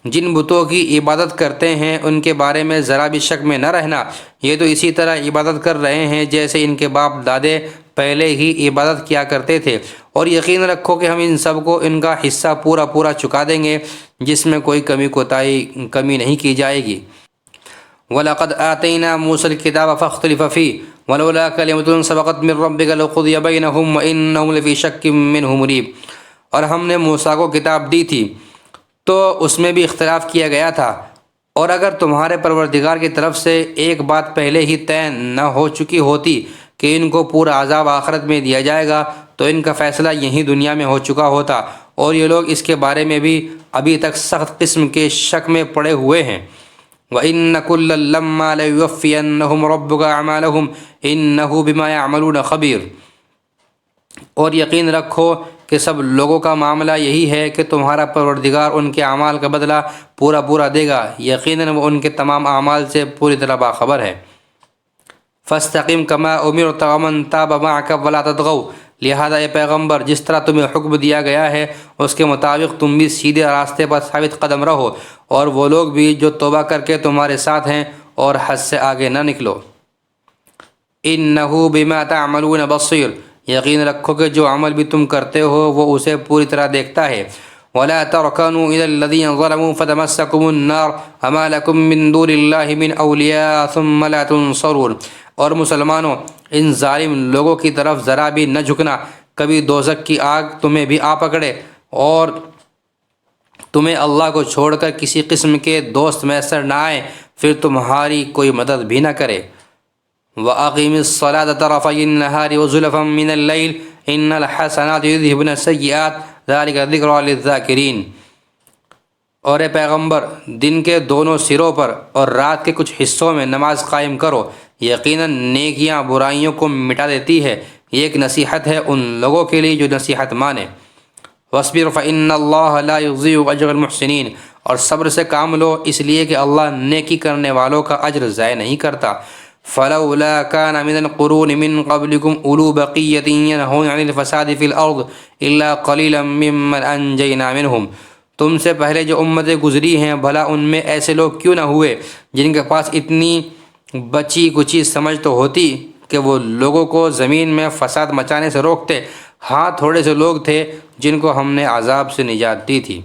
جن بتوں کی عبادت کرتے ہیں ان کے بارے میں ذرا بھی شک میں نہ رہنا، یہ تو اسی طرح عبادت کر رہے ہیں جیسے ان کے باپ دادے پہلے ہی عبادت کیا کرتے تھے، اور یقین رکھو کہ ہم ان سب کو ان کا حصہ پورا پورا چکا دیں گے جس میں کوئی کمی نہیں کی جائے گی۔ وَلَقَدْ آتَيْنَا مُوسَى الْكِتَابَ فَاخْتَلَفَ فِيهِ وَلَوْلَا كَلِمَةٌ سَبَقَتْ مِنْ رَبِّكَ لَقُضِيَ بَيْنَهُمْ وَإِنَّهُمْ لَفِي شَكٍّ مِّنْهُ مُرِيبٍ۔ اور ہم نے موسیٰ کو کتاب دی تھی تو اس میں بھی اختلاف کیا گیا تھا، اور اگر تمہارے پروردگار کی طرف سے ایک بات پہلے ہی طے نہ ہو چکی ہوتی کہ ان کو پورا عذاب آخرت میں دیا جائے گا تو ان کا فیصلہ یہیں دنیا میں ہو چکا ہوتا، اور یہ لوگ اس کے بارے میں بھی ابھی تک سخت قسم کے شک میں پڑے ہوئے ہیں۔ وَإِنَّ كُلًّا لَمَّا لَيُوَفِّيَنَّهُمْ رَبُّكَ أَعْمَالَهُمْ إِنَّهُ بِمَا يَعْمَلُونَ خَبِيرٌ۔ اور یقین رکھو کہ سب لوگوں کا معاملہ یہی ہے کہ تمہارا پروردگار ان کے اعمال کا بدلہ پورا پورا دے گا، یقیناً وہ ان کے تمام اعمال سے پوری طرح باخبر ہے۔ فَاسْتَقِمْ كَمَا أُمِرْتَ وَمَنْ تَابَ مَعَكَ وَلَا تَطْغَوْا۔ لہذا اے پیغمبر، جس طرح تمہیں حکم دیا گیا ہے اس کے مطابق تم بھی سیدھے راستے پر ثابت قدم رہو، اور وہ لوگ بھی جو توبہ کر کے تمہارے ساتھ ہیں، اور حد سے آگے نہ نکلو۔ إِنَّهُ بِمَا تَعْمَلُونَ بَصِيرٌ۔ یقین رکھو کہ جو عمل بھی تم کرتے ہو وہ اسے پوری طرح دیکھتا ہے۔ وَلَا تَرْكَنُوا إِلَى الَّذِينَ ظَلَمُوا فَتَمَسَّكُمُ النَّارُ وَمَا لَكُم مِّن دُونِ اللَّهِ مِنْ أَوْلِيَاءَ ثُمَّ لَا تُنصَرُونَ۔ اور مسلمانوں، ان ظالم لوگوں کی طرف ذرا بھی نہ جھکنا، کبھی دوزخ کی آگ تمہیں بھی آ پکڑے اور تمہیں اللہ کو چھوڑ کر کسی قسم کے دوست میسر نہ آئیں، پھر تمہاری کوئی مدد بھی نہ کرے۔ وَأَقِمِ الصَّلَاةَ طَرَفَيِ النَّهَارِ وَزُلَفًا مِّنَ اللَّيْلِ إِنَّ الْحَسَنَاتِ يُذْهِبْنَ السَّيِّئَاتِ ذَلِكَ ذِكْرَىٰ لِلذَّاكِرِينَ۔ اور اے پیغمبر، دن کے دونوں سروں پر اور رات کے کچھ حصوں میں نماز قائم کرو، یقیناً نیکیاں برائیوں کو مٹا دیتی ہے، یہ ایک نصیحت ہے ان لوگوں کے لیے جو نصیحت مانے۔ وَاصْبِرْ فَإِنَّ اللَّهَ لَا يُضِيعُ أَجْرَ الْمُحْسِنِينَ۔ اور صبر سے کام لو، اس لیے کہ اللہ نیکی کرنے والوں کا اجر ضائع نہیں کرتا۔ فَلَوْلَا كَانَ مِنَ الْقُرُونِ مِن قَبْلِكُمْ أُولُو بَقِيَّةٍ يَنْهُونَ عَنِ الْفَسَادِ فِي الْأَرْضِ إِلَّا قَلِيلًا مِّمَّنْ أَنْجَيْنَا مِنْهُمْ۔ تم سے پہلے جو امتیں گزری ہیں، بھلا ان میں ایسے لوگ کیوں نہ ہوئے جن کے پاس اتنی بچی کچی سمجھ تو ہوتی کہ وہ لوگوں کو زمین میں فساد مچانے سے روکتے؟ ہاں، تھوڑے سے لوگ تھے جن کو ہم نے عذاب سے نجات دی تھی۔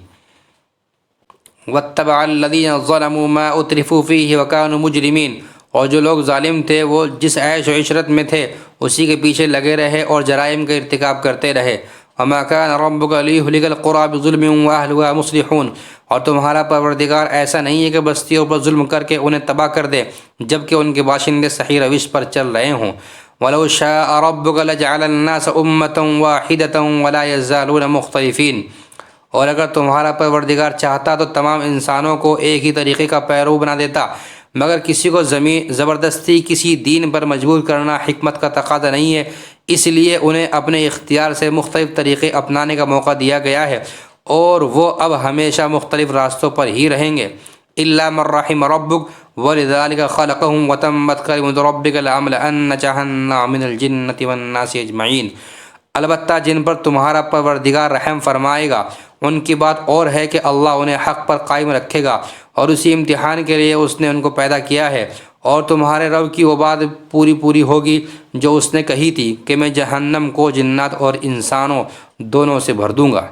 وَاتَّبَعَ الَّذِينَ ظَلَمُوا مَا أُتْرِفُوا فِيهِ وَكَانُوا مُجْرِمِينَ۔ اور جو لوگ ظالم تھے وہ جس عیش و عشرت میں تھے اسی کے پیچھے لگے رہے اور جرائم کا ارتکاب کرتے رہے۔ وَمَا كَانَ رَبُّكَ لِيُهْلِكَ الْقُرَىٰ بِظُلْمٍ وَأَهْلُهَا مُصْلِحُونَ۔ اور تمہارا پروردگار ایسا نہیں ہے کہ بستیوں پر ظلم کر کے انہیں تباہ کر دے جبکہ ان کے باشندے صحیح روش پر چل رہے ہوں۔ وَلَوْ شَاءَ رَبُّكَ لَجَعَلَ النَّاسَ أُمَّةً وَاحِدَةً وَلَا يَزَالُونَ مُخْتَلِفِينَ۔ اور اگر تمہارا پروردگار چاہتا تو تمام انسانوں کو ایک ہی طریقے کا پیرو بنا دیتا، مگر کسی کو زبردستی کسی دین پر مجبور کرنا حکمت کا تقاضا نہیں ہے، اس لیے انہیں اپنے اختیار سے مختلف طریقے اپنانے کا موقع دیا گیا ہے، اور وہ اب ہمیشہ مختلف راستوں پر ہی رہیں گے۔ إِلَّا مَن رَّحِمَ رَبُّكَ وَلِذَٰلِكَ خَلَقَهُمْ وَتَمَّتْ كَلِمَةُ رَبِّكَ لَأَمْلَأَنَّ جَهَنَّمَ مِنَ الْجِنَّةِ وَالنَّاسِ أَجْمَعِينَ۔ البتہ جن پر تمہارا پروردگار رحم فرمائے گا ان کی بات اور ہے کہ اللہ انہیں حق پر قائم رکھے گا، اور اسی امتحان کے لیے اس نے ان کو پیدا کیا ہے، اور تمہارے رب کی وہ بات پوری ہوگی جو اس نے کہی تھی کہ میں جہنم کو جنات اور انسانوں دونوں سے بھر دوں گا۔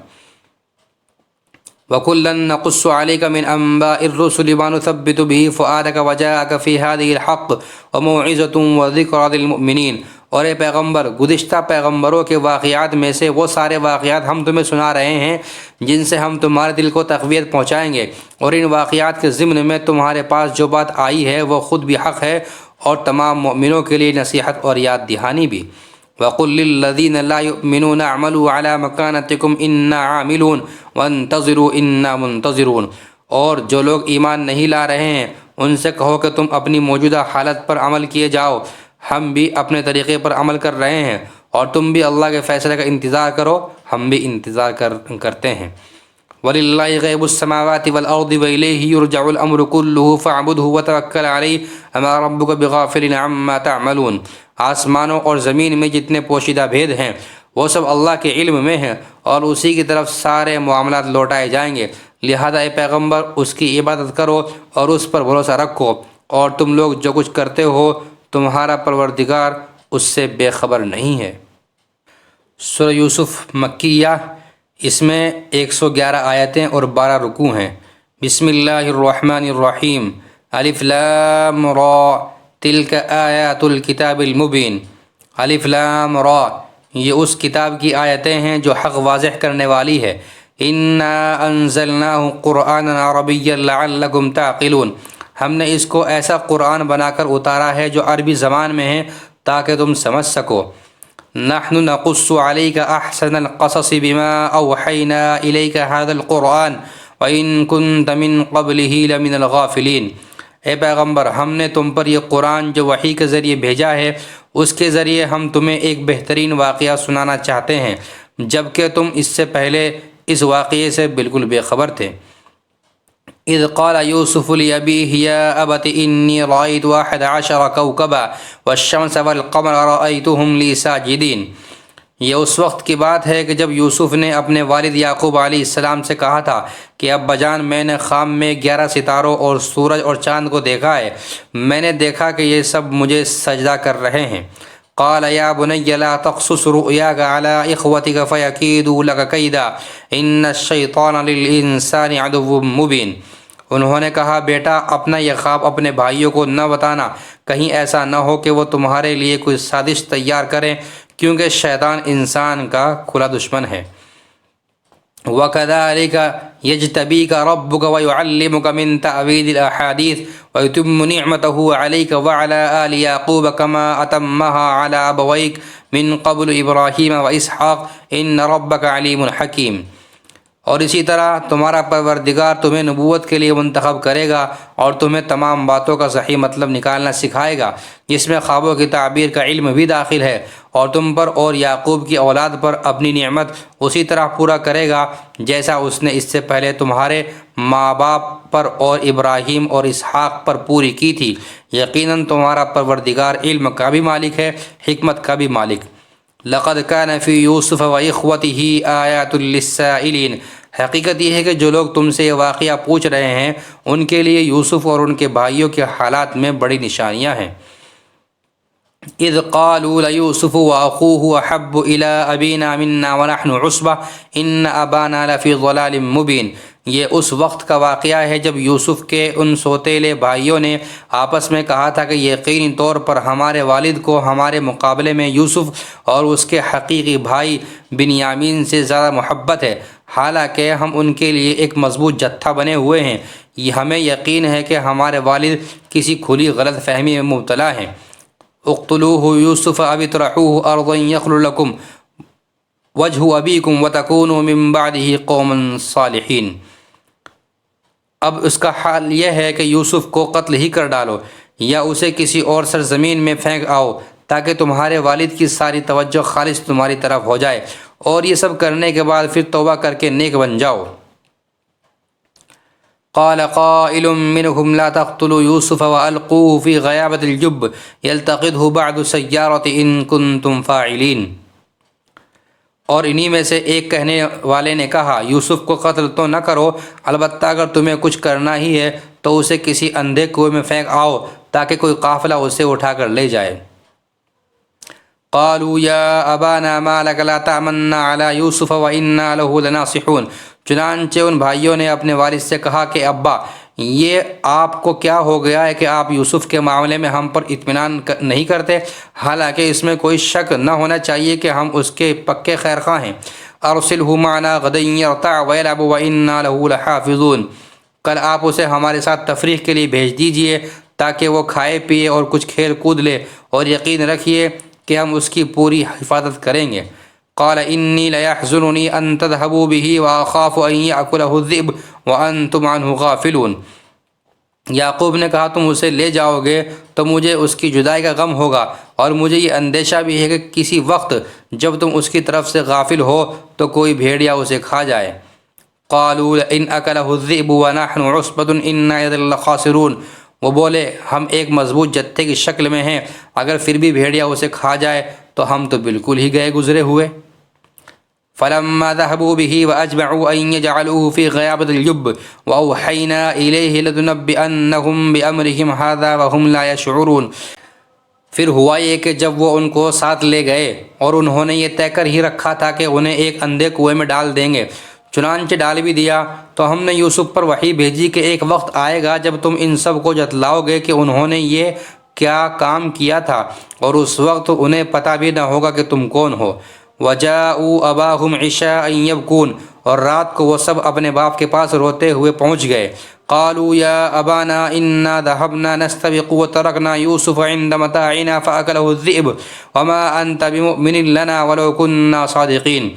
وَكُلًّا نَقُصُّ عَلَيْكَ مِنْ أَنبَاءِ الرُّسُلِ مَا نُثَبِّتُ بِهِ فُؤَادَكَ وَجَاءَكَ فِي هَٰذِهِ الْحَقُّ وَمَوْعِظَةٌ وَذِكْرَىٰ لِلْمُؤْمِنِينَ۔ اور اے پیغمبر، گزشتہ پیغمبروں کے واقعات میں سے وہ سارے واقعات ہم تمہیں سنا رہے ہیں جن سے ہم تمہارے دل کو تقویت پہنچائیں گے، اور ان واقعات کے ضمن میں تمہارے پاس جو بات آئی ہے وہ خود بھی حق ہے اور تمام مؤمنوں کے لیے نصیحت اور یاد دہانی بھی۔ وَقُل لِّلَّذِينَ لَا يُؤْمِنُونَ اعْمَلُوا عَلَىٰ مَكَانَتِكُمْ إِنَّا عَامِلُونَ وَانتَظِرُوا إِنَّا مُنتَظِرُونَ۔ اور جو لوگ ایمان نہیں لا رہے ہیں ان سے کہو کہ تم اپنی موجودہ حالت پر عمل کیے جاؤ، ہم بھی اپنے طریقے پر عمل کر رہے ہیں، اور تم بھی اللہ کے فیصلے کا انتظار کرو، ہم بھی انتظار کرتے ہیں۔ وَلِلَّهِ غَيْبُ السَّمَاوَاتِ وَالْأَرْضِ وَإِلَيْهِ يُرْجَعُ الْأَمْرُ كُلُّهُ فَاعْبُدْهُ وَتَوَكَّلْ عَلَيْهِ وَمَا رَبُّكَ بِغَافِلٍ عَمَّا تَعْمَلُونَ۔ آسمانوں اور زمین میں جتنے پوشیدہ بھید ہیں وہ سب اللہ کے علم میں ہیں، اور اسی کی طرف سارے معاملات لوٹائے جائیں گے، لہذا اے پیغمبر اس کی عبادت کرو اور اس پر بھروسہ رکھو، اور تم لوگ جو کچھ کرتے ہو تمہارا پروردگار اس سے بے خبر نہیں ہے۔ سورہ یوسف مکیہ، اس میں 111 آیتیں اور 12 رکوع ہیں۔ بسم اللہ الرحمن الرحیم۔ الف لام را تلک آیات الکتاب المبین۔ الف لام را، یہ اس کتاب کی آیتیں ہیں جو حق واضح کرنے والی ہے۔ انا انزلناہ قرآنا عربیا لعلکم تعقلون، ہم نے اس کو ایسا قرآن بنا کر اتارا ہے جو عربی زبان میں ہے تاکہ تم سمجھ سکو۔ نحن نقص عليك احسن القصص بما اوحينا اليك هذا القرآن وان كنت من قبله لمن الغافلين۔ اے پیغمبر، ہم نے تم پر یہ قرآن جو وحی کے ذریعے بھیجا ہے، اس کے ذریعے ہم تمہیں ایک بہترین واقعہ سنانا چاہتے ہیں، جبکہ تم اس سے پہلے اس واقعے سے بالکل بے خبر تھے۔ اذ قال یوسف لأبیہ یا ابت انی رأیت 11 کوکبا والشمس والقمر رأیتهم لی ساجدین۔ یہ اس وقت کی بات ہے کہ جب یوسف نے اپنے والد یعقوب علیہ السلام سے کہا تھا کہ ابا جان، میں نے خواب میں 11 ستاروں اور سورج اور چاند کو دیکھا ہے، میں نے دیکھا کہ یہ سب مجھے سجدہ کر رہے ہیں۔ قال یا بنی لا تقصص رؤیاک علی اخوتک فیکیدوا لک کیدا ان الشیطان للانسان عدو مبین۔ انہوں نے کہا، بیٹا، اپنا یہ خواب اپنے بھائیوں کو نہ بتانا، کہیں ایسا نہ ہو کہ وہ تمہارے لیے کوئی سازش تیار کریں، کیونکہ شیطان انسان کا کھلا دشمن ہے۔ وَكَذَلِكَ يَجْتَبِيكَ رَبُّكَ وَيُعَلِّمُكَ مِن تَأْوِيلِ الْأَحَادِيثِ وَيُتِمُّ نِعْمَتَهُ عَلَيْكَ وَعَلَى آلِ يَعْقُوبَ كَمَا أَتَمَّهَا عَلَى أَبَوَيْكَ مِن قَبْلُ إِبْرَاهِيمَ وَإِسْحَاقَ إِنَّ رَبَّكَ عَلِيمٌ حَكِيمٌ۔ اور اسی طرح تمہارا پروردگار تمہیں نبوت کے لیے منتخب کرے گا اور تمہیں تمام باتوں کا صحیح مطلب نکالنا سکھائے گا، جس میں خوابوں کی تعبیر کا علم بھی داخل ہے، اور تم پر اور یعقوب کی اولاد پر اپنی نعمت اسی طرح پورا کرے گا جیسا اس نے اس سے پہلے تمہارے ماں باپ پر اور ابراہیم اور اسحاق پر پوری کی تھی۔ یقیناً تمہارا پروردگار علم کا بھی مالک ہے، حکمت کا بھی مالک۔ لقد كان في يوسف وإخوته آيات للسائلين، حقیقت یہ ہے کہ جو لوگ تم سے یہ واقعہ پوچھ رہے ہیں ان کے لیے یوسف اور ان کے بھائیوں کے حالات میں بڑی نشانیاں ہیں۔ اذ قالوا ليوسف واخوه احب الى ابينا منا ونحن عصبة ان ابانا لفي ضلال مبين۔ یہ اس وقت کا واقعہ ہے جب یوسف کے ان سوتیلے بھائیوں نے آپس میں کہا تھا کہ یقینی طور پر ہمارے والد کو ہمارے مقابلے میں یوسف اور اس کے حقیقی بھائی بنیامین سے زیادہ محبت ہے، حالانکہ ہم ان کے لیے ایک مضبوط جتھا بنے ہوئے ہیں۔ یہ ہمیں یقین ہے کہ ہمارے والد کسی کھلی غلط فہمی میں مبتلا ہیں۔ اقتلوه یوسف او اطرحوه ارضا یخل لکم وجہ ابیکم وتکونوا من بعدہ قوما صالحین۔ اب اس کا حال یہ ہے کہ یوسف کو قتل ہی کر ڈالو یا اسے کسی اور سرزمین میں پھینک آؤ تاکہ تمہارے والد کی ساری توجہ خالص تمہاری طرف ہو جائے، اور یہ سب کرنے کے بعد پھر توبہ کر کے نیک بن جاؤ۔ قال قائل منهم لا تقتلوا يوسف والقوه في غيابة الجب يلتقطه بعض السيارة ان كنتم فاعلين۔ اور انہی میں سے ایک کہنے والے نے کہا، یوسف کو قتل تو نہ کرو، البتہ اگر تمہیں کچھ کرنا ہی ہے تو اسے کسی اندھے کنویں میں پھینک آؤ تاکہ کوئی قافلہ اسے اٹھا کر لے جائے۔ قالوا یا ابانا ما لك لا تأمنا على یوسف وإنا له لناصحون۔ چنانچہ ان بھائیوں نے اپنے والد سے کہا کہ ابا، یہ آپ کو کیا ہو گیا ہے کہ آپ یوسف کے معاملے میں ہم پر اطمینان نہیں کرتے، حالانکہ اس میں کوئی شک نہ ہونا چاہیے کہ ہم اس کے پکے خیر خواہ ہیں۔ ارسلہ معنا غدا یرتع ویلعب وإنا له لحافظون۔ کل آپ اسے ہمارے ساتھ تفریح کے لیے بھیج دیجئے تاکہ وہ کھائے پیے اور کچھ کھیل کود لے، اور یقین رکھیے کہ ہم اس کی پوری حفاظت کریں گے۔ قال انی لیحزننی ان تذهبوا به واخاف ان یأکلہ الذئب وانتم عنہ غافلون۔ یعقوب نے کہا تم اسے لے جاؤ گے تو مجھے اس کی جدائی کا غم ہوگا، اور مجھے یہ اندیشہ بھی ہے کہ کسی وقت جب تم اس کی طرف سے غافل ہو تو کوئی بھیڑیا اسے کھا جائے۔ قالوا لئن أكله الذئب ونحن عصبة إنا إذا لخاسرون، وہ بولے ہم ایک مضبوط جتھے کی شکل میں ہیں، اگر پھر بھی بھیڑیا اسے کھا جائے تو ہم تو بالکل ہی گئے گزرے ہوئے۔ فلما ذهبوا به وأجمعوا أن يجعلوه في غيابة الجب وأوحينا إليه لتنبئنهم بأمرهم هذا وهم لا يشعرون، پھر ہوا یہ کہ جب وہ ان کو ساتھ لے گئے اور انہوں نے یہ طے کر ہی رکھا تھا کہ انہیں ایک اندھے کنویں میں ڈال دیں گے، چنانچہ ڈال بھی دیا، تو ہم نے یوسف پر وحی بھیجی کہ ایک وقت آئے گا جب تم ان سب کو جتلاؤ گے کہ انہوں نے یہ کیا کام کیا تھا، اور اس وقت انہیں پتہ بھی نہ ہوگا کہ تم کون ہو۔ وَجَاءُوا أَبَاهُمْ عِشَاءً يَبْكُونَ، اور رات کو وہ سب اپنے باپ کے پاس روتے ہوئے پہنچ گئے۔ قالوا يا أبانا إنا ذهبنا نستبق وتركنا يوسف عند متاعنا فأكله الذئب وما أنت بمؤمن لنا ولو كنا صادقين،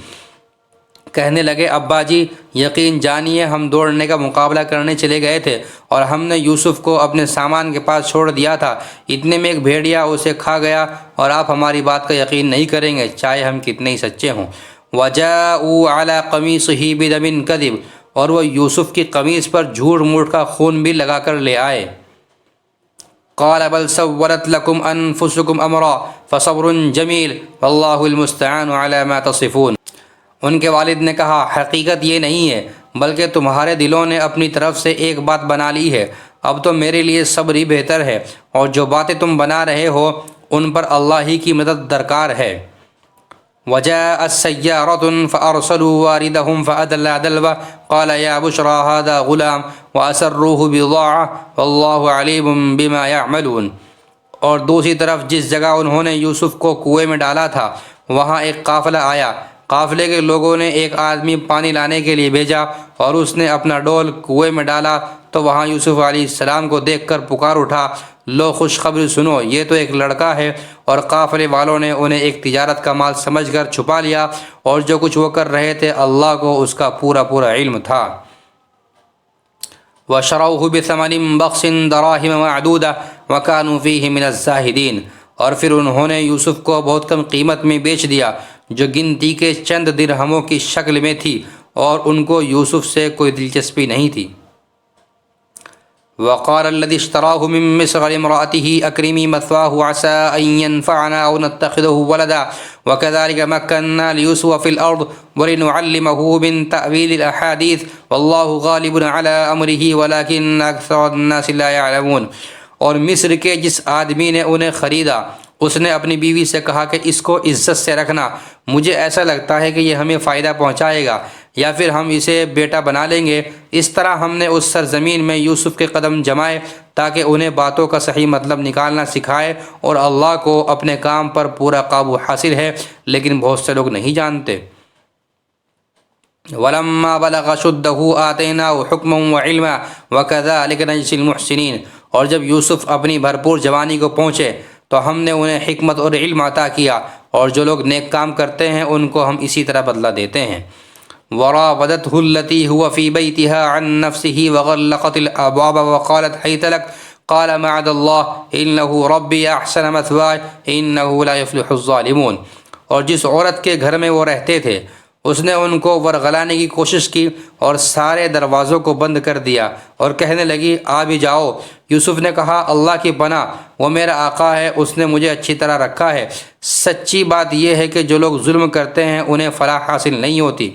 کہنے لگے ابا جی یقین جانیے ہم دوڑنے کا مقابلہ کرنے چلے گئے تھے اور ہم نے یوسف کو اپنے سامان کے پاس چھوڑ دیا تھا، اتنے میں ایک بھیڑیا اسے کھا گیا، اور آپ ہماری بات کا یقین نہیں کریں گے چاہے ہم کتنے ہی سچے ہوں۔ وَجَاءُوا عَلَىٰ قَمِيصِهِ بِدَمٍ كَذِبٍ، اور وہ یوسف کی قمیص پر جھوٹ موٹ کا خون بھی لگا کر لے آئے۔ قَالَ بَلْ سَوَّلَتْ لَكُمْ أَنفُسُكُمْ أَمْرًا فَصَبْرٌ جَمِيلٌ وَاللَّهُ الْمُسْتَعَانُ عَلَىٰ مَا تَصِفُونَ، ان کے والد نے کہا حقیقت یہ نہیں ہے بلکہ تمہارے دلوں نے اپنی طرف سے ایک بات بنا لی ہے، اب تو میرے لیے صبر ہی بہتر ہے، اور جو باتیں تم بنا رہے ہو ان پر اللہ ہی کی مدد درکار ہے۔ وَجَاءَتْ سَيَّارَةٌ فَأَرْسَلُوا وَارِدَهُمْ فَأَدْلَىٰ دَلْوَهُ قَالَ يَا بُشْرَىٰ هَٰذَا غُلَامٌ وَأَسَرُّوهُ بِضَاعَةً وَاللَّهُ عَلِيمٌ بِمَا يَعْمَلُونَ، اور دوسری طرف جس جگہ انہوں نے یوسف کو کنویں میں ڈالا تھا وہاں ایک قافلہ آیا، قافلے کے لوگوں نے ایک آدمی پانی لانے کے لیے بھیجا، اور اس نے اپنا ڈول کنویں میں ڈالا تو وہاں یوسف علیہ السلام کو دیکھ کر پکار اٹھا، لو خوشخبری سنو، یہ تو ایک لڑکا ہے، اور قافلے والوں نے انہیں ایک تجارت کا مال سمجھ کر چھپا لیا، اور جو کچھ وہ کر رہے تھے اللہ کو اس کا پورا پورا علم تھا۔ وَشَرَوْهُ بِثَمَنٍ بَخْسٍ دَرَاهِمَ مَعْدُودَةٍ وَكَانُوا فِيهِ مِنَ الزَّاهِدِينَ، اور پھر انہوں نے یوسف کو بہت کم قیمت میں بیچ دیا جو گنتی کے چند درہموں کی شکل میں تھی، اور ان کو یوسف سے کوئی دلچسپی نہیں تھی۔ وقال الذي اشتراه من مصر لامرأته أكرمي مثواه عسى أن ينفعنا أو نتخذه ولدا وكذلك مكنا ليوسف في الأرض ولنعلمه من تأويل الأحاديث والله غالب على أمره ولكن أكثر الناس لا يعلمون، اور مصر کے جس آدمی نے انہیں خریدا اس نے اپنی بیوی سے کہا کہ اس کو عزت سے رکھنا، مجھے ایسا لگتا ہے کہ یہ ہمیں فائدہ پہنچائے گا، یا پھر ہم اسے بیٹا بنا لیں گے۔ اس طرح ہم نے اس سرزمین میں یوسف کے قدم جمائے تاکہ انہیں باتوں کا صحیح مطلب نکالنا سکھائے، اور اللہ کو اپنے کام پر پورا قابو حاصل ہے لیکن بہت سے لوگ نہیں جانتے۔ وَلَمَّا بَلَغَ أَشُدَّهُ آتَيْنَاهُ حُكْمًا وَعِلْمًا وَكَذَلِكَ نَجْزِي الْمُحْسِنِينَ، اور جب یوسف اپنی بھرپور جوانی کو پہنچے تو ہم نے انہیں حکمت اور علم عطا کیا، اور جو لوگ نیک کام کرتے ہیں ان کو ہم اسی طرح بدلہ دیتے ہیں۔ وراودته التي هو في بيتها عن نفسه وغلقت الابواب وقالت هيت لك قال معاذ الله انه ربي احسن مثواي انه لا يفلح الظالمون، اور جس عورت کے گھر میں وہ رہتے تھے اس نے ان کو ورغلانے کی کوشش کی اور سارے دروازوں کو بند کر دیا، اور کہنے لگی آ بھی جاؤ۔ یوسف نے کہا اللہ کی پناہ، وہ میرا آقا ہے، اس نے مجھے اچھی طرح رکھا ہے، سچی بات یہ ہے کہ جو لوگ ظلم کرتے ہیں انہیں فلاح حاصل نہیں ہوتی۔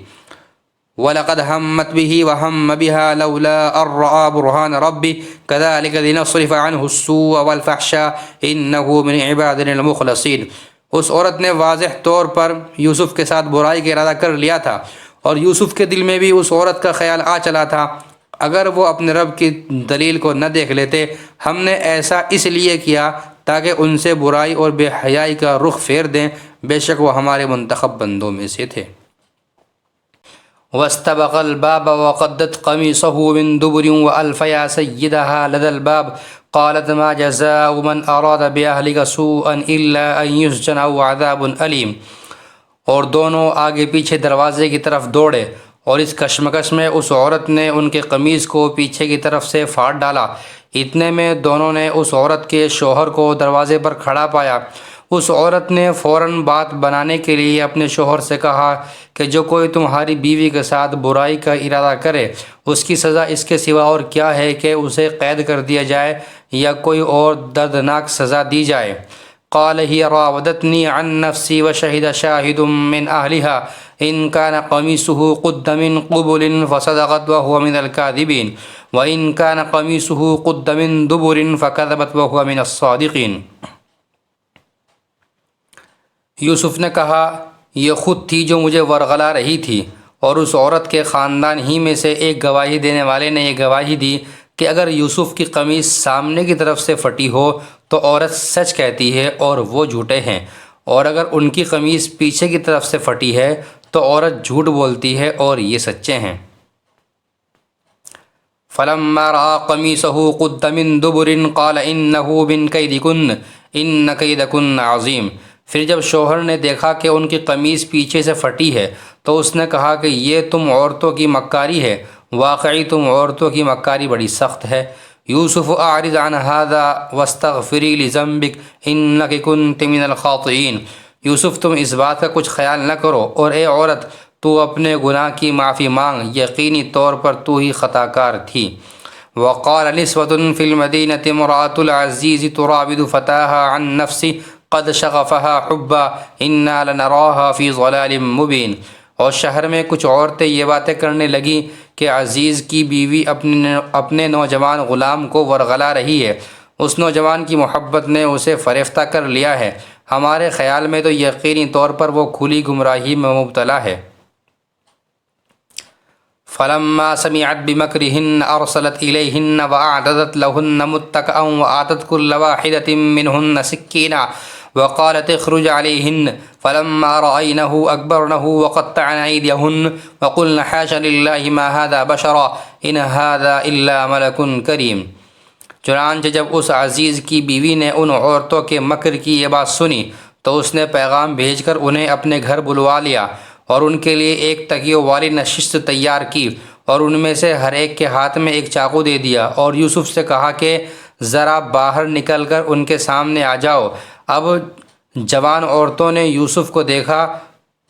وَلَقَدْ هَمَّتْ بِهِ وَهَمَّ بِهَا لَوْلَا أَن رَّأَىٰ بُرْهَانَ رَبِّهِ كَذَٰلِكَ لِنَصْرِفَ عَنْهُ السُّوءَ وَالْفَحْشَاءَ إِنَّهُ مِنْ عِبَادِنَا الْمُخْلَصِينَ، اس عورت نے واضح طور پر یوسف کے ساتھ برائی کا ارادہ کر لیا تھا، اور یوسف کے دل میں بھی اس عورت کا خیال آ چلا تھا، اگر وہ اپنے رب کی دلیل کو نہ دیکھ لیتے، ہم نے ایسا اس لیے کیا تاکہ ان سے برائی اور بے حیائی کا رخ پھیر دیں، بے شک وہ ہمارے منتخب بندوں میں سے تھے۔ واستبق الباب وقدت قميصه من دبر وألف يا سيدها لدى الباب قالت ما جزاء من أراد بأهلك سوءا إلا أن يسجن أو عذاب أليم، اور دونوں آگے پیچھے دروازے کی طرف دوڑے اور اس کشمکش میں اس عورت نے ان کے قمیص کو پیچھے کی طرف سے پھاڑ ڈالا۔ اتنے میں دونوں نے اس عورت کے شوہر کو دروازے پر کھڑا پایا۔ اس عورت نے فوراً بات بنانے کے لیے اپنے شوہر سے کہا کہ جو کوئی تمہاری بیوی کے ساتھ برائی کا ارادہ کرے اس کی سزا اس کے سوا اور کیا ہے کہ اسے قید کر دیا جائے یا کوئی اور دردناک سزا دی جائے۔ قال هي راودتني عن نفسي وشهد شاهد من أهلها إن كان قميصه قد من قبل فصدقت وهو من الكاذبين وإن كان قميصه قد من دبر فكذبت وهو من الصادقين۔ یوسف نے کہا یہ خود تھی جو مجھے ورغلا رہی تھی، اور اس عورت کے خاندان ہی میں سے ایک گواہی دینے والے نے یہ گواہی دی کہ اگر یوسف کی قمیص سامنے کی طرف سے پھٹی ہو تو عورت سچ کہتی ہے اور وہ جھوٹے ہیں، اور اگر ان کی قمیص پیچھے کی طرف سے پھٹی ہے تو عورت جھوٹ بولتی ہے اور یہ سچے ہیں۔ فلما رأى قميصه قد من دبر قال إنه من كيدكن إن كيدكن عظيم۔ پھر جب شوہر نے دیکھا کہ ان کی قمیص پیچھے سے پھٹی ہے تو اس نے کہا کہ یہ تم عورتوں کی مکاری ہے، واقعی تم عورتوں کی مکاری بڑی سخت ہے۔ یوسف اعرض عن هذا واستغفری لذنبک انک کنت من الخاطئین۔ یوسف تم اس بات کا کچھ خیال نہ کرو، اور اے عورت تو اپنے گناہ کی معافی مانگ، یقینی طور پر تو ہی خطا کار تھی۔ وقال نسوة في المدينة امرأة العزيز تراود فتاها عن نفسه قد شغفها حبا انا لنراها في ضلال مبين۔ اور شہر میں کچھ عورتیں یہ باتیں کرنے لگیں کہ عزیز کی بیوی اپنے نوجوان غلام کو ورغلا رہی ہے، اس نوجوان کی محبت نے اسے فریفتہ کر لیا ہے، ہمارے خیال میں تو یقینی طور پر وہ کھلی گمراہی میں مبتلا ہے۔ فلما سمعت بمكرهن ارسلت اليهن واعتدت لهن متكئا واتت كل واحدة منهن سكينا وقالت اخرج عليهن فلما رأينه اكبرنه وقطعن ايديهن وقلن حاشا لله ما هذا بشرا ان هذا الا ملك كريم۔ چنانچہ جب اس عزیز کی بیوی نے ان عورتوں کے مکر کی یہ بات سنی تو اس نے پیغام بھیج کر انہیں اپنے گھر بلوا لیا اور ان کے لیے ایک تکیوں والی نشست تیار کی، اور ان میں سے ہر ایک کے ہاتھ میں ایک چاقو دے دیا، اور یوسف سے کہا کہ ذرا باہر نکل کر ان کے سامنے آ جاؤ۔ اب جوان عورتوں نے یوسف کو دیکھا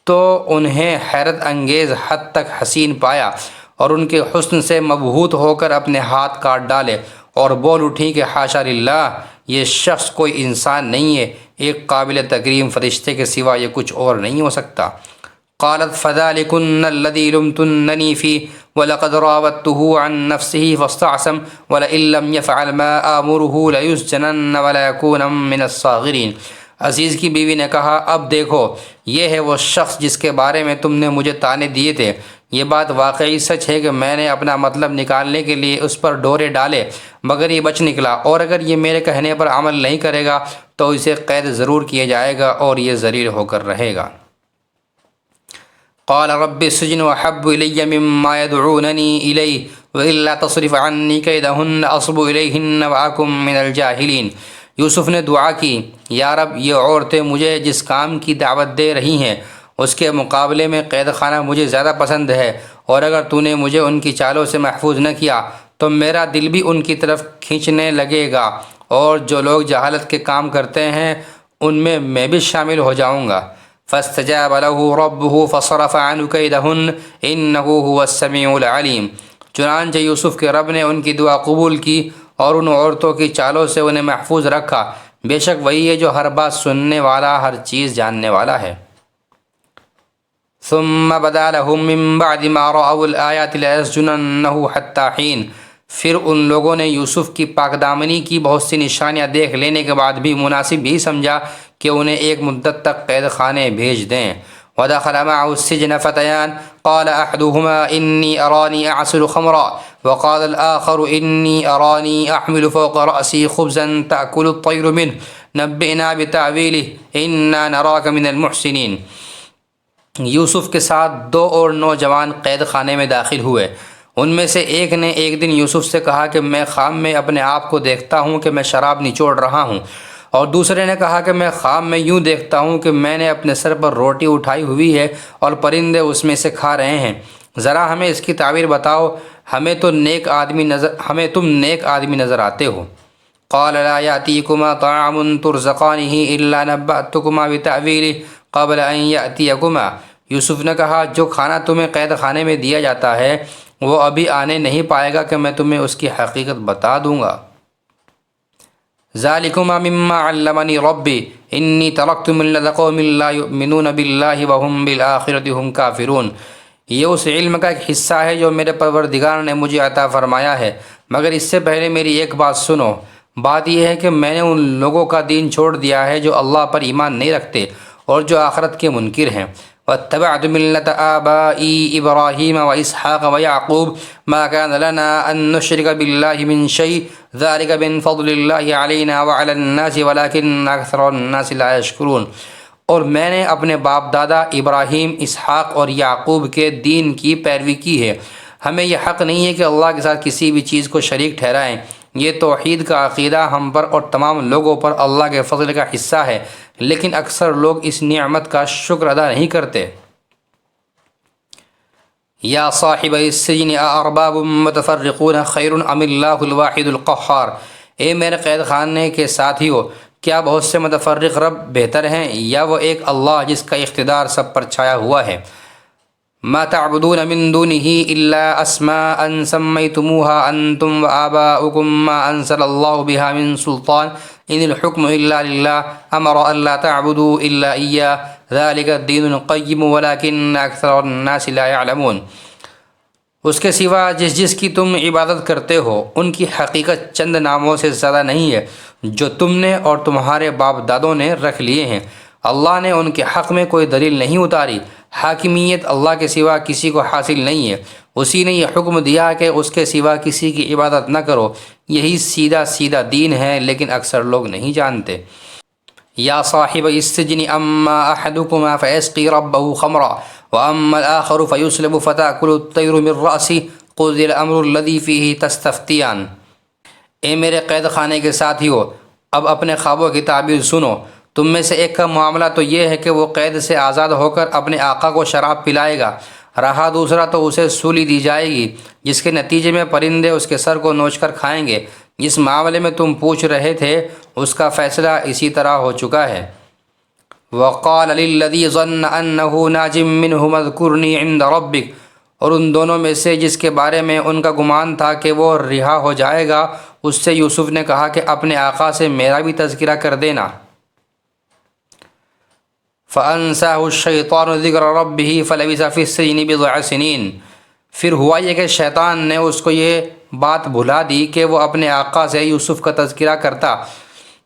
تو انہیں حیرت انگیز حد تک حسین پایا، اور ان کے حسن سے مبہوت ہو کر اپنے ہاتھ کاٹ ڈالے اور بول اٹھی کہ حاشا للہ، یہ شخص کوئی انسان نہیں ہے، ایک قابل تکریم فرشتے کے سوا یہ کچھ اور نہیں ہو سکتا۔ قالت فذلكن الذي لمتنني فيه ولقد راودته عن نفسه فاستعصم ولئن لم يفعل ما آمره ليسجنن وليكون من الصاغرين۔ عزیز کی بیوی نے کہا اب دیکھو یہ ہے وہ شخص جس کے بارے میں تم نے مجھے طعنے دیے تھے، یہ بات واقعی سچ ہے کہ میں نے اپنا مطلب نکالنے کے لیے اس پر ڈورے ڈالے مگر یہ بچ نکلا، اور اگر یہ میرے کہنے پر عمل نہیں کرے گا تو اسے قید ضرور کیا جائے گا اور یہ ذلیل ہو کر رہے گا۔ قال رب السجن احب الی مما يدعوننی الیہ والا تصرف عنی کیدہن اصب الیہن واکن من الجاہلین۔ یوسف نے دعا کی یا رب یہ عورتیں مجھے جس کام کی دعوت دے رہی ہیں اس کے مقابلے میں قید خانہ مجھے زیادہ پسند ہے، اور اگر تو نے مجھے ان کی چالوں سے محفوظ نہ کیا تو میرا دل بھی ان کی طرف کھینچنے لگے گا، اور جو لوگ جہالت کے کام کرتے ہیں ان میں بھی شامل ہو جاؤں گا۔ فاستجاب له ربه فصرف عنه كيدهن انه هو السميع العليم۔ چنانچہ یوسف کے رب نے ان کی دعا قبول کی اور ان عورتوں کی چالوں سے انہیں محفوظ رکھا، بے شک وہی ہے جو ہر بات سننے والا، ہر چیز جاننے والا ہے۔ ثم بدا لهم من بعد ما رأوا الآيات ليسجننه حتى حين۔ پھر ان لوگوں نے یوسف کی پاک دامنی کی بہت سی نشانیاں دیکھ لینے کے بعد بھی مناسب ہی سمجھا کہ انہیں ایک مدت تک قید خانے بھیج دیں۔ ودخل معه السجن فتيان قال أحدهما إني أراني أعصر خمرا وقال الآخر إني أراني أحمل فوق رأسي خبزا تأكل الطير منه نبئنا بتأويله إنا نراك من المحسنين۔ یوسف کے ساتھ دو اور نوجوان قید خانے میں داخل ہوئے۔ ان میں سے ایک نے ایک دن یوسف سے کہا کہ میں خواب میں اپنے آپ کو دیکھتا ہوں کہ میں شراب نچوڑ رہا ہوں، اور دوسرے نے کہا کہ میں خواب میں یوں دیکھتا ہوں کہ میں نے اپنے سر پر روٹی اٹھائی ہوئی ہے اور پرندے اس میں سے کھا رہے ہیں۔ ذرا ہمیں اس کی تعبیر بتاؤ، ہمیں تم نیک آدمی نظر آتے ہو۔ قال لا يأتيكما طعام ترزقانه إلا نبأتكما بتأويله قبل أن يأتيكما۔ یوسف نے کہا جو کھانا تمہیں قید خانے میں دیا جاتا ہے وہ ابھی آنے نہیں پائے گا کہ میں تمہیں اس کی حقیقت بتا دوں گا۔ ذالکما مما علمنی ربی انی ترکت ملۃ قوم لا یؤمنون باللہ وهم بالآخرۃ هم کافرون۔ یہ اس علم کا ایک حصہ ہے جو میرے پروردگار نے مجھے عطا فرمایا ہے، مگر اس سے پہلے میری ایک بات سنو۔ بات یہ ہے کہ میں نے ان لوگوں کا دین چھوڑ دیا ہے جو اللہ پر ایمان نہیں رکھتے اور جو آخرت کے منکر ہیں۔ واتبعت ملة آبائی ابراہیم واسحاق ویعقوب ما كان لنا ان نشرک باللہ من شیء ذلک من فضل اللہ علینا وعلی الناس ولکن اکثر الناس لا یشکرون۔ اور میں نے اپنے باپ دادا ابراہیم، اسحاق اور یعقوب کے دین کی پیروی کی ہے۔ ہمیں یہ حق نہیں ہے کہ اللہ کے ساتھ کسی بھی چیز کو شریک ٹھہرائیں۔ یہ توحید کا عقیدہ ہم پر اور تمام لوگوں پر اللہ کے فضل کا حصہ ہے، لیکن اکثر لوگ اس نعمت کا شکر ادا نہیں کرتے۔ یا صاحب السجن اارباب متفرقون خیر ام اللہ الواحد القہار۔ اے میرے قید خانے کے ساتھیو، کیا بہت سے متفرق رب بہتر ہیں یا وہ ایک اللہ جس کا اقتدار سب پر چھایا ہوا ہے؟ ما تعبدون من دونه الا اسماء سميتموها انتم وآباؤكم ما انزل الله بها من سلطان ان الحكم الا لله امر الا تعبدوا الا اياه ذلك الدين القيم ولكن اكثر الناس لا يعلمون۔ اس کے سوا جس کی تم عبادت کرتے ہو ان کی حقیقت چند ناموں سے زیادہ نہیں ہے جو تم نے اور تمہارے باپ دادوں نے رکھ لیے ہیں۔ اللہ نے ان کے حق میں کوئی دلیل نہیں اتاری۔ حاکمیت اللہ کے سوا کسی کو حاصل نہیں ہے۔ اسی نے یہ حکم دیا کہ اس کے سوا کسی کی عبادت نہ کرو۔ یہی سیدھا دین ہے، لیکن اکثر لوگ نہیں جانتے۔ یا صاحب السجن اما احدکما فیسقی ربہ خمرا واما الاخر فیسلب فتاکل الطیر من رأسہ قضی الامر الذی فیہ تستفتیان۔ اے میرے قید خانے کے ساتھیو، اب اپنے خوابوں کی تعبیر سنو۔ تم میں سے ایک کا معاملہ تو یہ ہے کہ وہ قید سے آزاد ہو کر اپنے آقا کو شراب پلائے گا، رہا دوسرا تو اسے سولی دی جائے گی جس کے نتیجے میں پرندے اس کے سر کو نوچ کر کھائیں گے۔ جس معاملے میں تم پوچھ رہے تھے اس کا فیصلہ اسی طرح ہو چکا ہے۔ وقال للذی ظن انہ ناج منہ اذکرنی عند ربک۔ اور ان دونوں میں سے جس کے بارے میں ان کا گمان تھا کہ وہ رہا ہو جائے گا، اس سے یوسف نے کہا کہ اپنے آقا سے میرا بھی تذکرہ کر دینا۔ فَأَنْسَاهُ الشَّيْطَانُ ذِكْرَ رَبِّهِ فَلَبِثَ فِي السِّجْنِ بِضْعَ سِنِينَ۔ پھر ہوا یہ کہ شیطان نے اس کو یہ بات بھلا دی کہ وہ اپنے آقا سے یوسف کا تذکرہ کرتا،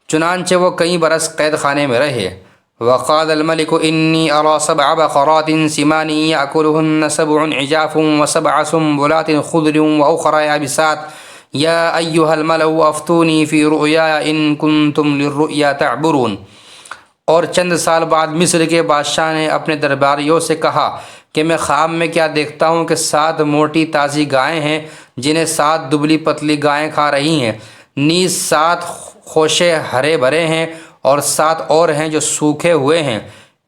چنانچہ وہ کئی برس قید خانے میں رہے۔ وَقَالَ الْمَلِكُ إِنِّي أَرَىٰ سَبْعَ بَقَرَاتٍ سِمَانٍ يَأْكُلُهُنَّ سَبْعٌ عِجَافٌ وَسَبْعَ سُنبُلَاتٍ خُضْرٍ وَأُخَرَىٰ يَابِسَاتٍ يَا أَيُّهَا الْمَلَأُ أَفْتُونِي فِي رُؤْيَايَ إِن كُنتُمْ لِلرُّؤْيَا تَعْبُرُونَ۔ اور چند سال بعد مصر کے بادشاہ نے اپنے درباریوں سے کہا کہ میں خواب میں کیا دیکھتا ہوں کہ 7 موٹی تازی گائیں ہیں جنہیں 7 دبلی پتلی گائیں کھا رہی ہیں، نیز 7 خوشے ہرے بھرے ہیں اور 7 اور ہیں جو سوکھے ہوئے ہیں۔